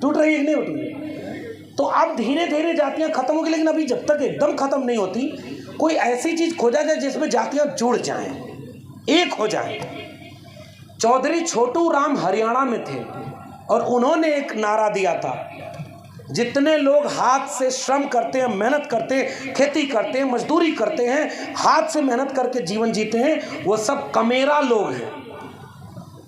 टूट रही है कि नहीं होती? तो अब धीरे धीरे जातियां खत्म होगी, लेकिन अभी जब तक एकदम खत्म नहीं होती, कोई ऐसी चीज खोजा जाए जिसमें जातियां जुड़ जाएं, एक हो जाएं। चौधरी छोटू राम हरियाणा में थे और उन्होंने एक नारा दिया था, जितने लोग हाथ से श्रम करते हैं, मेहनत करते हैं, खेती करते हैं, मजदूरी करते हैं, हाथ से मेहनत करके जीवन जीते हैं, वो सब कमेरा लोग हैं।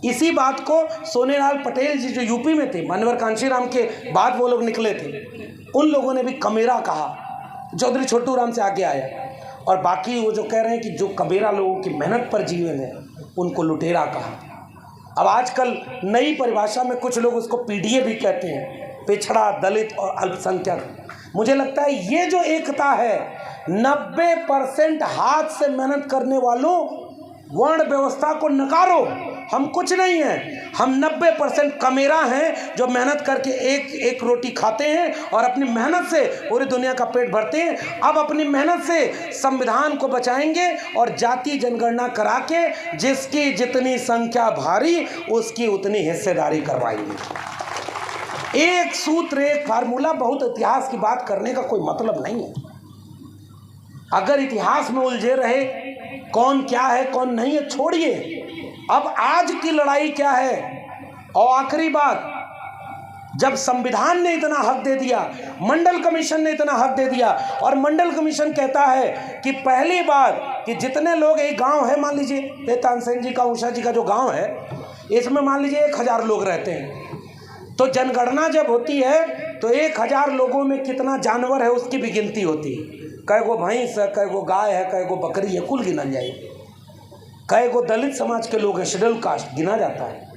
इसी बात को सोनेलाल पटेल जी जो यूपी में थे, मान्यवर कांशीराम के बाद वो लोग निकले थे, उन लोगों ने भी कमेरा कहा। चौधरी छोटू राम से आगे आया। और बाकी वो जो कह रहे हैं कि जो कमेरा लोगों की मेहनत पर जीवन है, उनको लुटेरा कहा। अब आजकल नई परिभाषा में कुछ लोग उसको पीडीए भी कहते हैं, पिछड़ा, दलित और अल्पसंख्यक। मुझे लगता है ये जो एकता है, 90% हाथ से मेहनत करने वालों, वर्ण व्यवस्था को नकारो। हम कुछ नहीं हैं, हम 90% कमेरा हैं जो मेहनत करके एक एक रोटी खाते हैं और अपनी मेहनत से पूरी दुनिया का पेट भरते हैं। अब अपनी मेहनत से संविधान को बचाएंगे और जाति जनगणना करा के जिसकी जितनी संख्या भारी उसकी उतनी हिस्सेदारी करवाएंगे। एक सूत्र, एक फार्मूला, बहुत इतिहास की बात करने का कोई मतलब नहीं है। अगर इतिहास में उलझे रहे कौन क्या है कौन नहीं है, छोड़िए। अब आज की लड़ाई क्या है? और आखिरी बात, जब संविधान ने इतना हक दे दिया, मंडल कमीशन ने इतना हक दे दिया, और मंडल कमीशन कहता है कि पहली बार कि जितने लोग, एक गांव है, मान लीजिए तानसेन जी का, उषा जी का जो गांव है, इसमें मान लीजिए 1000 लोग रहते हैं, तो जनगणना जब होती है तो 1000 लोगों में कितना जानवर है उसकी भी गिनती होती है। कै गो भैंस है, कै गो गाय है, कै गो बकरी है, कुल गिना जाएगी। कै गो दलित समाज के लोग हैं, शेड्यूल कास्ट, गिना जाता है।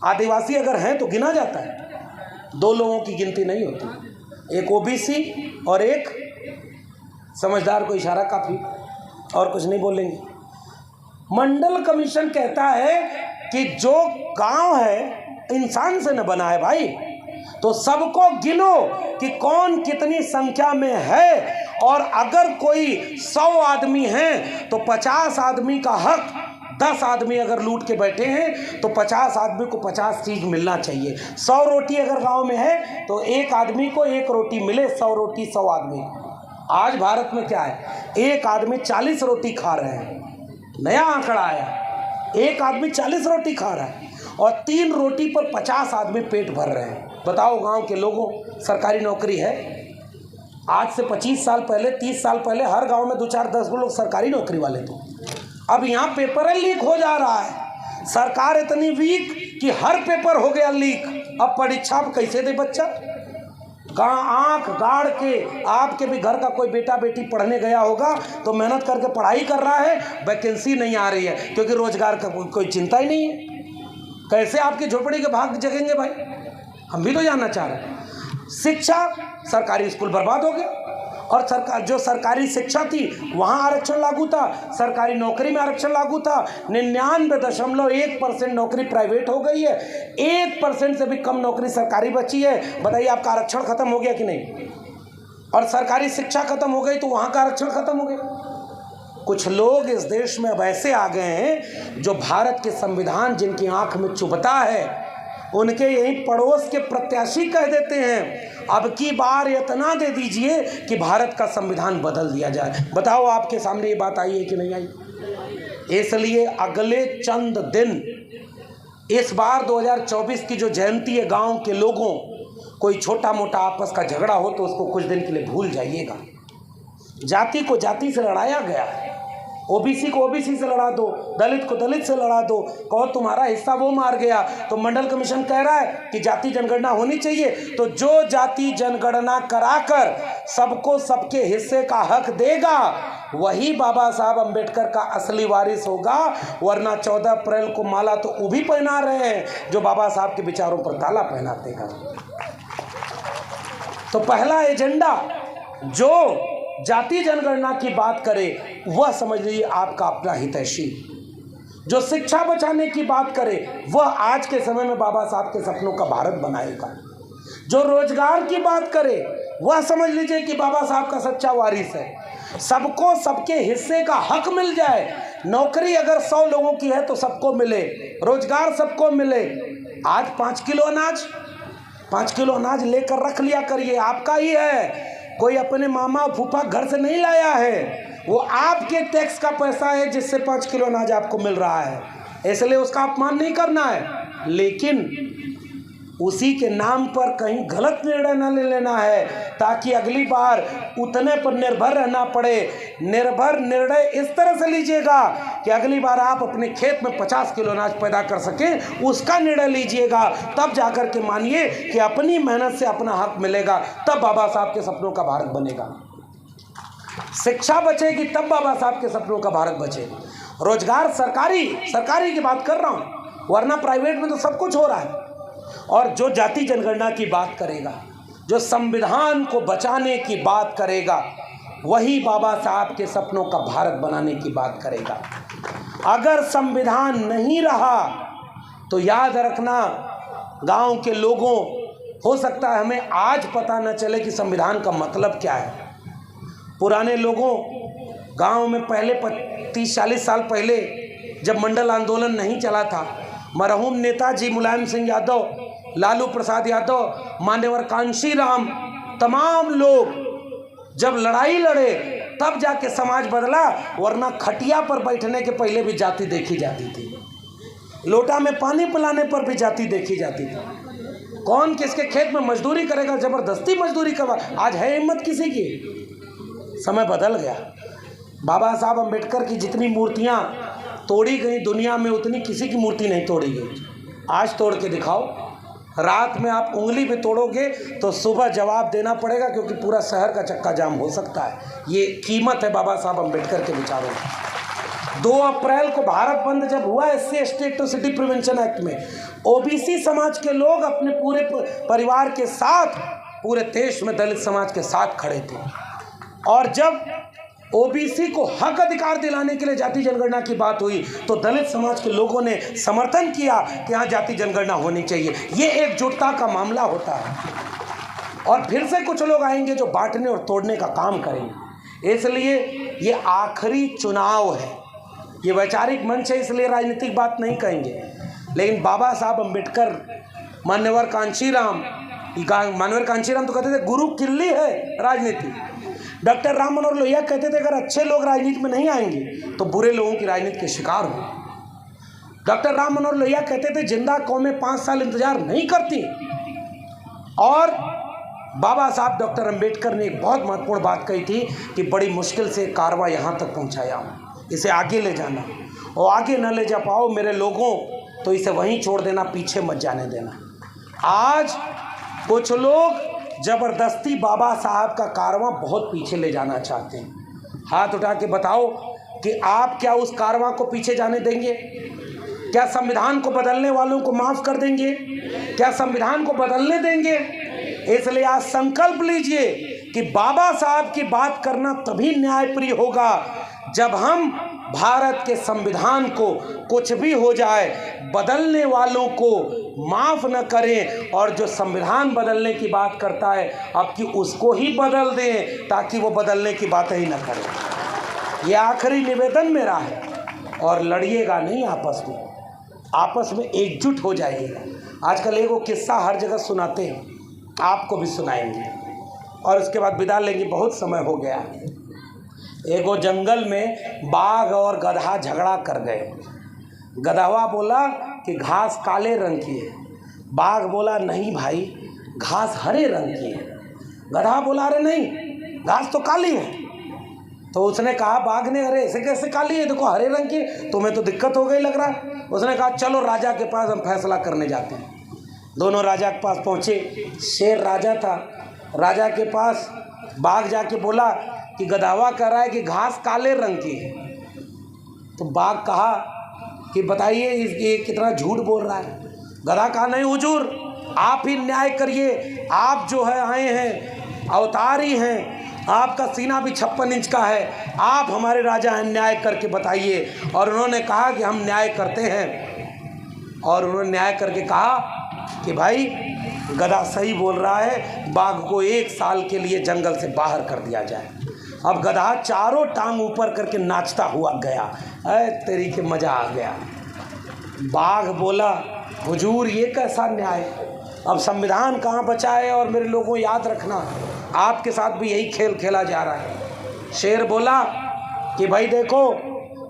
आदिवासी अगर हैं तो गिना जाता है। 2 लोगों की गिनती नहीं होती, एक ओबीसी और एक समझदार को इशारा काफ़ी, और कुछ नहीं बोलेंगे। मंडल कमीशन कहता है कि जो गांव है इंसान से न बना है भाई, तो सबको गिनो कि कौन कितनी संख्या में है, और अगर कोई 100 आदमी हैं तो 50 आदमी का हक, 10 आदमी अगर लूट के बैठे हैं तो 50 आदमी को 50 चीज़ मिलना चाहिए। 100 रोटी अगर गांव में है तो एक आदमी को 1 रोटी मिले, 100 रोटी 100 आदमी। आज भारत में क्या है, एक आदमी 40 रोटी खा रहे हैं। नया आंकड़ा आया, एक आदमी 40 रोटी खा रहा है और 3 रोटी पर 50 आदमी पेट भर रहे हैं। बताओ गांव के लोगों, सरकारी नौकरी है? आज से 25 साल पहले, 30 साल पहले हर गांव में 2-4-10 लोग सरकारी नौकरी वाले थे। अब यहाँ पेपर लीक हो जा रहा है। सरकार इतनी वीक कि हर पेपर हो गया लीक। अब परीक्षा कैसे दे बच्चा? कहाँ आंख गाड़ के, आपके भी घर का कोई बेटा बेटी पढ़ने गया होगा तो मेहनत करके पढ़ाई कर रहा है, वैकेंसी नहीं आ रही है क्योंकि रोजगार का कोई चिंता ही नहीं है। कैसे आपकी झोपड़ी के भाग जगेंगे भाई? हम भी तो जानना चाह रहे हैं। शिक्षा, सरकारी स्कूल बर्बाद हो गए। और सरकार जो सरकारी शिक्षा थी वहाँ आरक्षण लागू था, सरकारी नौकरी में आरक्षण लागू था। 99.1% नौकरी प्राइवेट हो गई है, 1% से भी कम नौकरी सरकारी बची है। बताइए आपका आरक्षण खत्म हो गया कि नहीं? और सरकारी शिक्षा खत्म हो गई तो वहाँ का आरक्षण खत्म हो गया। कुछ लोग इस देश में अब ऐसे आ गए हैं जो भारत के संविधान जिनकी आंख में चुभता है उनके यही पड़ोस के प्रत्याशी कह देते हैं अब की बार इतना दे दीजिए कि भारत का संविधान बदल दिया जाए। बताओ आपके सामने ये बात आई है कि नहीं आई? इसलिए अगले चंद दिन, इस बार 2024 की जो जयंती है, गांव के लोगों, कोई छोटा मोटा आपस का झगड़ा हो तो उसको कुछ दिन के लिए भूल जाइएगा। जाति को जाति से लड़ाया गया है, ओबीसी को ओबीसी से लड़ा दो, दलित को दलित से लड़ा दो, कहो तुम्हारा हिस्सा वो मार गया। तो मंडल कमीशन कह रहा है कि जाति जनगणना होनी चाहिए, तो जो जाति जनगणना कराकर सबको सबके हिस्से का हक देगा वही बाबा साहब अंबेडकर का असली वारिस होगा। वरना 14 अप्रैल को माला तो वो भी पहना रहे हैं जो बाबा साहब के विचारों पर ताला पहनाते हैं। तो पहला एजेंडा जो जाति जनगणना की बात करे वह समझ लीजिए आपका अपना हितैषी, जो शिक्षा बचाने की बात करे वह आज के समय में बाबा साहब के सपनों का भारत बनाएगा, जो रोजगार की बात करे वह समझ लीजिए कि बाबा साहब का सच्चा वारिस है। सबको सबके हिस्से का हक मिल जाए, नौकरी अगर 100 लोगों की है तो सबको मिले, रोजगार सबको मिले। आज 5 किलो अनाज लेकर रख लिया करिए, आपका ही है, कोई अपने मामा फूफा घर से नहीं लाया है, वो आपके टैक्स का पैसा है जिससे 5 किलो अनाज आपको मिल रहा है, इसलिए उसका अपमान नहीं करना है। लेकिन उसी के नाम पर कहीं गलत निर्णय न ले लेना है ताकि अगली बार उतने पर निर्भर रहना पड़े। निर्भर निर्णय इस तरह से लीजिएगा कि अगली बार आप अपने खेत में 50 किलो अनाज पैदा कर सकें, उसका निर्णय लीजिएगा, तब जाकर के मानिए कि अपनी मेहनत से अपना हक मिलेगा, तब बाबा साहब के सपनों का भारत बनेगा। शिक्षा बचेगी तब बाबा साहब के सपनों का भारत बचेगा। रोजगार सरकारी की बात कर रहा हूँ, वरना प्राइवेट में तो सब कुछ हो रहा है। और जो जाति जनगणना की बात करेगा, जो संविधान को बचाने की बात करेगा, वही बाबा साहब के सपनों का भारत बनाने की बात करेगा। अगर संविधान नहीं रहा तो याद रखना गांव के लोगों, हो सकता है हमें आज पता न चले कि संविधान का मतलब क्या है। पुराने लोगों गांव में पहले 30-40 साल पहले जब मंडल आंदोलन नहीं चला था, मरहूम नेताजी मुलायम सिंह यादव, लालू प्रसाद यादव, मान्यवर कांशीराम, तमाम लोग जब लड़ाई लड़े तब जाके समाज बदला, वरना खटिया पर बैठने के पहले भी जाति देखी जाती थी, लोटा में पानी पिलाने पर भी जाति देखी जाती थी। कौन किसके खेत में मजदूरी करेगा, जबरदस्ती मजदूरी करवा, आज है हिम्मत किसी की? समय बदल गया। बाबा साहब अंबेडकर की जितनी मूर्तियाँ तोड़ी गई दुनिया में उतनी किसी की मूर्ति नहीं तोड़ी गई। आज तोड़ के दिखाओ, रात में आप उंगली पे तोड़ोगे तो सुबह जवाब देना पड़ेगा, क्योंकि पूरा शहर का चक्का जाम हो सकता है। ये कीमत है बाबा साहब अंबेडकर के विचारों की। 2 अप्रैल को भारत बंद जब हुआ SC एट्रोसिटी प्रिवेंशन एक्ट में, ओबीसी समाज के लोग अपने पूरे परिवार के साथ पूरे देश में दलित समाज के साथ खड़े थे। और जब ओबीसी को हक अधिकार दिलाने के लिए जाति जनगणना की बात हुई तो दलित समाज के लोगों ने समर्थन किया कि यहाँ जाति जनगणना होनी चाहिए। ये एकजुटता का मामला होता है। और फिर से कुछ लोग आएंगे जो बांटने और तोड़ने का काम करेंगे। इसलिए ये आखिरी चुनाव है, ये वैचारिक मंच है, इसलिए राजनीतिक बात नहीं कहेंगे। लेकिन बाबा साहब अंबेडकर, मान्यवर कांशीराम तो कहते थे गुरु किल्ली है राजनीति। डॉक्टर राम मनोहर लोहिया कहते थे अगर अच्छे लोग राजनीति में नहीं आएंगे तो बुरे लोगों की राजनीति के शिकार हो। डॉक्टर राम मनोहर लोहिया कहते थे जिंदा कौमें 5 साल इंतजार नहीं करती। और बाबा साहब डॉक्टर अंबेडकर ने एक बहुत महत्वपूर्ण बात कही थी कि बड़ी मुश्किल से कारवां यहाँ तक पहुँचाया हूँ, इसे आगे ले जाना, और आगे न ले जा पाओ मेरे लोगों तो इसे वहीं छोड़ देना, पीछे मत जाने देना। आज कुछ लोग जबरदस्ती बाबा साहब का कारवां बहुत पीछे ले जाना चाहते हैं। हाथ उठा के बताओ कि आप क्या उस कारवां को पीछे जाने देंगे? क्या संविधान को बदलने वालों को माफ़ कर देंगे? क्या संविधान को बदलने देंगे? इसलिए आज संकल्प लीजिए कि बाबा साहब की बात करना तभी न्यायप्रिय होगा जब हम भारत के संविधान को कुछ भी हो जाए बदलने वालों को माफ़ न करें, और जो संविधान बदलने की बात करता है अब कि उसको ही बदल दें ताकि वो बदलने की बातें ही न करें। ये आखिरी निवेदन मेरा है। और लड़िएगा नहीं, आपस में एकजुट हो जाइएगा। आजकल एक वो किस्सा हर जगह सुनाते हैं, आपको भी सुनाएंगे और उसके बाद विदा लेंगे, बहुत समय हो गया। एगो जंगल में बाघ और गधा झगड़ा कर गए। गधवा बोला कि घास काले रंग की है, बाघ बोला नहीं भाई घास हरे रंग की है। गधा बोला अरे नहीं घास तो काली है। तो उसने कहा बाघ ने अरे ऐसे कैसे काली है, देखो हरे रंग की, तुम्हें तो दिक्कत हो गई लग रहा है। उसने कहा चलो राजा के पास हम फैसला करने जाते हैं। दोनों राजा के पास पहुँचे। शेर राजा था, राजा के पास बाघ जाके बोला कि गधावा कह रहा है कि घास काले रंग की है। तो बाघ कहा कि बताइए ये कितना झूठ बोल रहा है। गधा कहा नहीं हुजूर आप ही न्याय करिए, आप जो है आए हैं अवतारी हैं, आपका सीना भी 56 इंच का है, आप हमारे राजा हैं, न्याय करके बताइए। और उन्होंने कहा कि हम न्याय करते हैं। और उन्होंने न्याय करके कहा कि भाई गधा सही बोल रहा है, बाघ को 1 साल के लिए जंगल से बाहर कर दिया जाए। अब गधा चारों टांग ऊपर करके नाचता हुआ गया। अरे तेरी के मज़ा आ गया। बाघ बोला हुजूर ये कैसा न्याय, अब संविधान कहाँ बचा है, और मेरे लोगों याद रखना आपके साथ भी यही खेल खेला जा रहा है। शेर बोला कि भाई देखो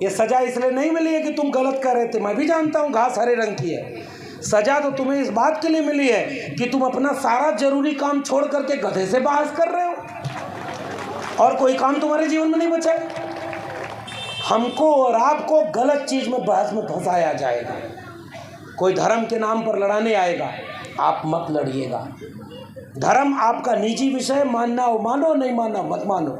ये सज़ा इसलिए नहीं मिली है कि तुम गलत कर रहे थे, मैं भी जानता हूँ घास हरे रंग की है। सज़ा तो तुम्हें इस बात के लिए मिली है कि तुम अपना सारा जरूरी काम छोड़ करके गधे से बहस कर रहे हो और कोई काम तुम्हारे जीवन में नहीं बचा। हमको और आपको गलत चीज़ में बहस में फंसाया जाएगा। कोई धर्म के नाम पर लड़ाने आएगा, आप मत लड़िएगा। धर्म आपका निजी विषय, मानना हो मानो, नहीं मानना मत मानो,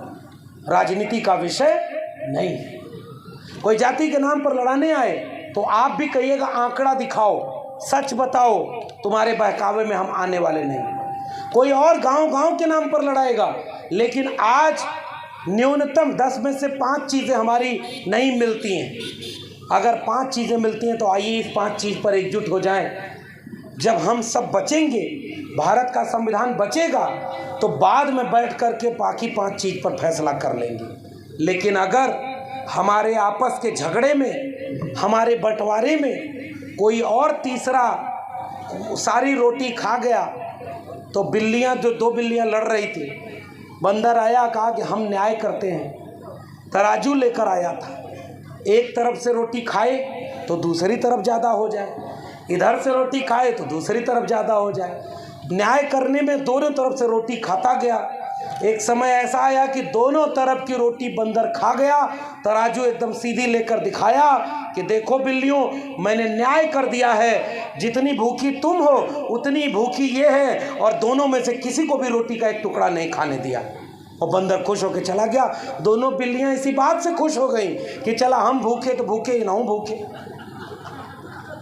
राजनीति का विषय नहीं। कोई जाति के नाम पर लड़ाने आए तो आप भी कहिएगा आंकड़ा दिखाओ, सच बताओ, तुम्हारे बहकावे में हम आने वाले नहीं। कोई और गांव के नाम पर लड़ाएगा, लेकिन आज न्यूनतम 10 में से 5 चीज़ें हमारी नहीं मिलती हैं। अगर 5 चीज़ें मिलती हैं तो आइए इस 5 चीज़ पर एकजुट हो जाएं। जब हम सब बचेंगे, भारत का संविधान बचेगा, तो बाद में बैठ कर के बाकी 5 चीज़ पर फैसला कर लेंगे। लेकिन अगर हमारे आपस के झगड़े में, हमारे बंटवारे में कोई और तीसरा सारी रोटी खा गया, तो बिल्लियां जो 2 बिल्लियां लड़ रही थी, बंदर आया, कहा कि हम न्याय करते हैं, तराजू लेकर आया था, एक तरफ से रोटी खाए तो दूसरी तरफ ज़्यादा हो जाए, इधर से रोटी खाए तो दूसरी तरफ ज़्यादा हो जाए। न्याय करने में दोनों तरफ से रोटी खाता गया। एक समय ऐसा आया कि दोनों तरफ की रोटी बंदर खा गया, तराजू एकदम सीधी लेकर दिखाया कि देखो बिल्लियों, मैंने न्याय कर दिया है, जितनी भूखी तुम हो उतनी भूखी ये है, और दोनों में से किसी को भी रोटी का एक टुकड़ा नहीं खाने दिया। और बंदर खुश होकर चला गया। दोनों बिल्लियां इसी बात से खुश हो गई कि चला हम भूखे तो भूखे ही ना हूँ भूखे।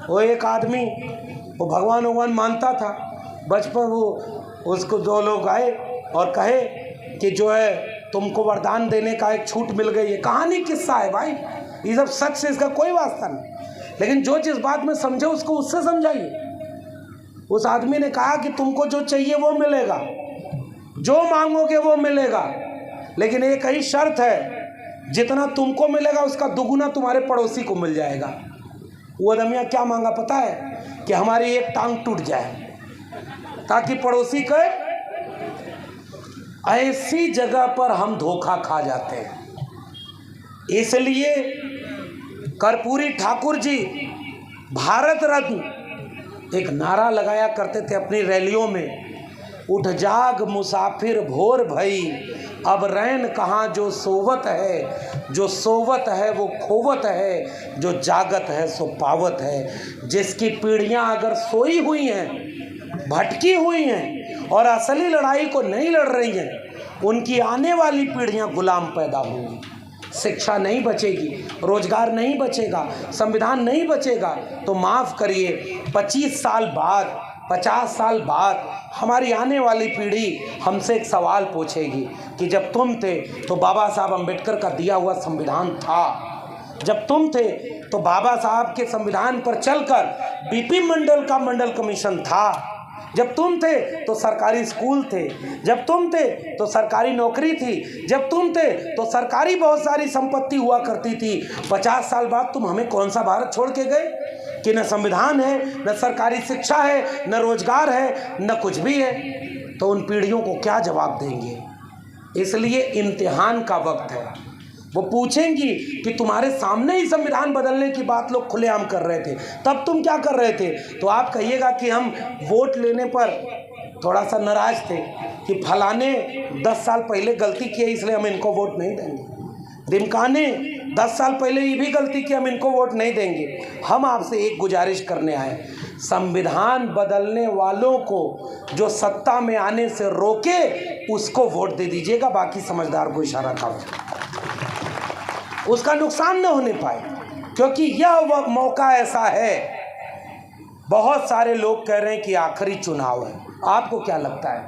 वो एक आदमी वो भगवान मानता था, बचपन वो उसको 2 लोग आए और कहे कि जो है तुमको वरदान देने का एक छूट मिल गई है। कहानी किस्सा है भाई, ये सब सच से इसका कोई वास्ता नहीं, लेकिन जो जिस बात में समझे उसको उससे समझाइए। उस आदमी ने कहा कि तुमको जो चाहिए वो मिलेगा, जो मांगोगे वो मिलेगा, लेकिन एक ही शर्त है, जितना तुमको मिलेगा उसका दुगुना तुम्हारे पड़ोसी को मिल जाएगा। वो आदमिया क्या मांगा पता है? कि हमारी एक टांग टूट जाए, ताकि पड़ोसी के ऐसी जगह पर हम धोखा खा जाते हैं। इसलिए कर्पूरी ठाकुर जी भारत रत्न एक नारा लगाया करते थे अपनी रैलियों में, उठ जाग मुसाफिर भोर भई, अब रैन कहाँ जो सोवत है, जो सोवत है वो खोवत है, जो जागत है सो पावत है। जिसकी पीढ़ियाँ अगर सोई हुई हैं, भटकी हुई हैं और असली लड़ाई को नहीं लड़ रही हैं, उनकी आने वाली पीढ़ियाँ गुलाम पैदा होंगी। शिक्षा नहीं बचेगी, रोजगार नहीं बचेगा, संविधान नहीं बचेगा, तो माफ़ करिए 25 साल बाद 50 साल बाद हमारी आने वाली पीढ़ी हमसे एक सवाल पूछेगी कि जब तुम थे तो बाबा साहब अम्बेडकर का दिया हुआ संविधान था, जब तुम थे तो बाबा साहब के संविधान पर चलकर बीपी मंडल का मंडल कमीशन था, जब तुम थे तो सरकारी स्कूल थे, जब तुम थे तो सरकारी नौकरी थी, जब तुम थे तो सरकारी बहुत सारी संपत्ति हुआ करती थी। 50 साल बाद तुम हमें कौन सा भारत छोड़ के गए कि न संविधान है, न सरकारी शिक्षा है, न रोजगार है, न कुछ भी है। तो उन पीढ़ियों को क्या जवाब देंगे? इसलिए इम्तिहान का वक्त है। वो पूछेंगी कि तुम्हारे सामने ही संविधान बदलने की बात लोग खुलेआम कर रहे थे, तब तुम क्या कर रहे थे? तो आप कहिएगा कि हम वोट लेने पर थोड़ा सा नाराज थे कि फलाने 10 साल पहले गलती की है इसलिए हम इनको वोट नहीं देंगे, ढिमकाने 10 साल पहले ये भी गलती की हम इनको वोट नहीं देंगे। हम आपसे एक गुजारिश करने आए, संविधान बदलने वालों को जो सत्ता में आने से रोके उसको वोट दे दीजिएगा, बाकी समझदार को इशारा था उसका नुकसान न होने पाए, क्योंकि यह वह मौका ऐसा है। बहुत सारे लोग कह रहे हैं कि आखिरी चुनाव है। आपको क्या लगता है?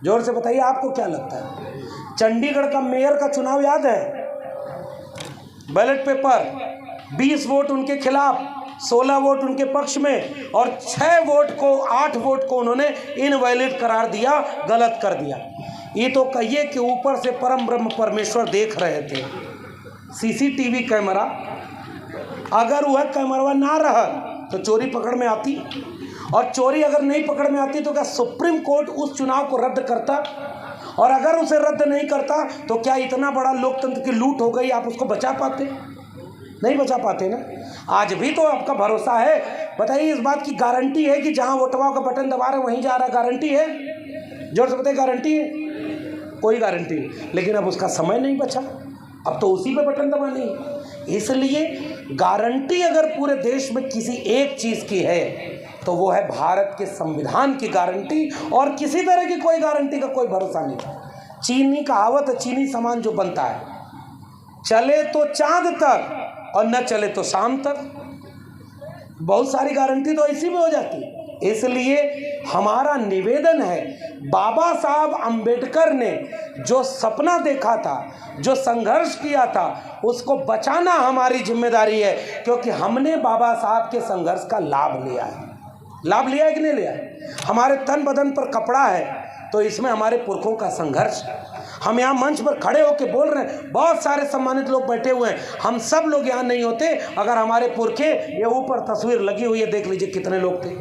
जोर से बताइए, आपको क्या लगता है? चंडीगढ़ का मेयर का चुनाव याद है? बैलेट पेपर 20 वोट उनके खिलाफ, 16 वोट उनके पक्ष में और 8 वोट को उन्होंने इनवैलिड करार दिया, गलत कर दिया। ये तो कहिए कि ऊपर से परम ब्रह्म परमेश्वर देख रहे थे। सीसीटीवी कैमरा, अगर वह कैमरा ना रहा तो चोरी पकड़ में आती, और चोरी अगर नहीं पकड़ में आती तो क्या सुप्रीम कोर्ट उस चुनाव को रद्द करता? और अगर उसे रद्द नहीं करता तो क्या इतना बड़ा लोकतंत्र की लूट हो गई, आप उसको बचा पाते? नहीं बचा पाते ना। आज भी तो आपका भरोसा है? बताइए, इस बात की गारंटी है कि जहां वोटवा का बटन दबा रहे वहीं जा रहा? गारंटी है? जोर से बताइए, गारंटी है? कोई गारंटी नहीं। लेकिन अब उसका समय नहीं बचा, अब तो उसी पे बटन दबानी है। इसलिए गारंटी अगर पूरे देश में किसी एक चीज़ की है तो वो है भारत के संविधान की गारंटी, और किसी तरह की कोई गारंटी का कोई भरोसा नहीं। चीनी कहावत, चीनी सामान जो बनता है चले तो चांद तक और न चले तो शाम तक। बहुत सारी गारंटी तो इसी में हो जाती है। इसलिए हमारा निवेदन है, बाबा साहब अम्बेडकर ने जो सपना देखा था, जो संघर्ष किया था, उसको बचाना हमारी जिम्मेदारी है, क्योंकि हमने बाबा साहब के संघर्ष का लाभ लिया है। लाभ लिया है कि नहीं लिया है? हमारे तन बदन पर कपड़ा है तो इसमें हमारे पुरखों का संघर्ष। हम यहाँ मंच पर खड़े होकर बोल रहे हैं, बहुत सारे सम्मानित लोग बैठे हुए हैं, हम सब लोग यहाँ नहीं होते अगर हमारे पुरखे, ये ऊपर तस्वीर लगी हुई है, देख लीजिए कितने लोग थे,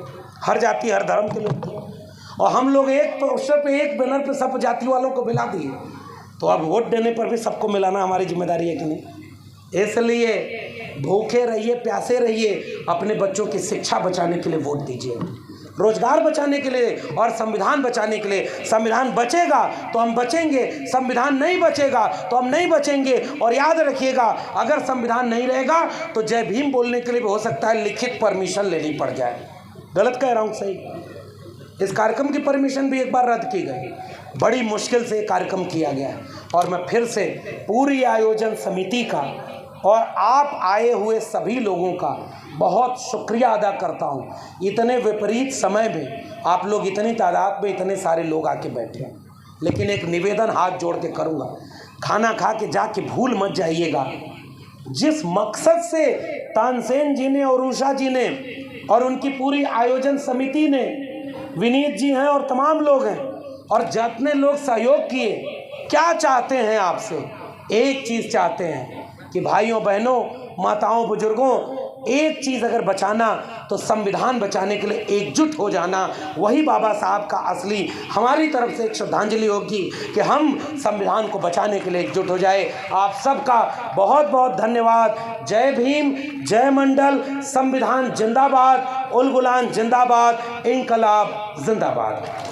हर जाति हर धर्म के लोग थे, और हम लोग एक पोस्टर पे, एक बैनर पे सब जाति वालों को मिला दिए। तो अब वोट देने पर भी सबको मिलाना हमारी जिम्मेदारी है कि नहीं? इसलिए भूखे रहिए, प्यासे रहिए, अपने बच्चों की शिक्षा बचाने के लिए वोट दीजिए, रोजगार बचाने के लिए और संविधान बचाने के लिए। संविधान बचेगा तो हम बचेंगे, संविधान नहीं बचेगा तो हम नहीं बचेंगे। और याद रखिएगा, अगर संविधान नहीं रहेगा तो जय भीम बोलने के लिए भी हो सकता है लिखित परमिशन लेनी पड़ जाए। गलत कह रहा हूँ? सही। इस कार्यक्रम की परमिशन भी एक बार रद्द की गई, बड़ी मुश्किल से कार्यक्रम किया गया है। और मैं फिर से पूरी आयोजन समिति का और आप आए हुए सभी लोगों का बहुत शुक्रिया अदा करता हूँ। इतने विपरीत समय में आप लोग इतनी तादाद में इतने सारे लोग आके बैठे हैं। लेकिन एक निवेदन हाथ जोड़ के करूँगा, खाना खा के जाके भूल मत जाइएगा, जिस मकसद से तानसेन जी ने और उषा जी ने और उनकी पूरी आयोजन समिति ने, विनीत जी हैं और तमाम लोग हैं, और जितने लोग सहयोग किए, क्या चाहते हैं आपसे? एक चीज़ चाहते हैं कि भाइयों बहनों, माताओं बुजुर्गों, एक चीज़ अगर बचाना तो संविधान बचाने के लिए एकजुट हो जाना। वही बाबा साहब का असली हमारी तरफ से एक श्रद्धांजलि होगी कि हम संविधान को बचाने के लिए एकजुट हो जाए। आप सबका बहुत बहुत धन्यवाद। जय भीम, जय मंडल, संविधान जिंदाबाद, उल गुलान जिंदाबाद, इंकलाब जिंदाबाद।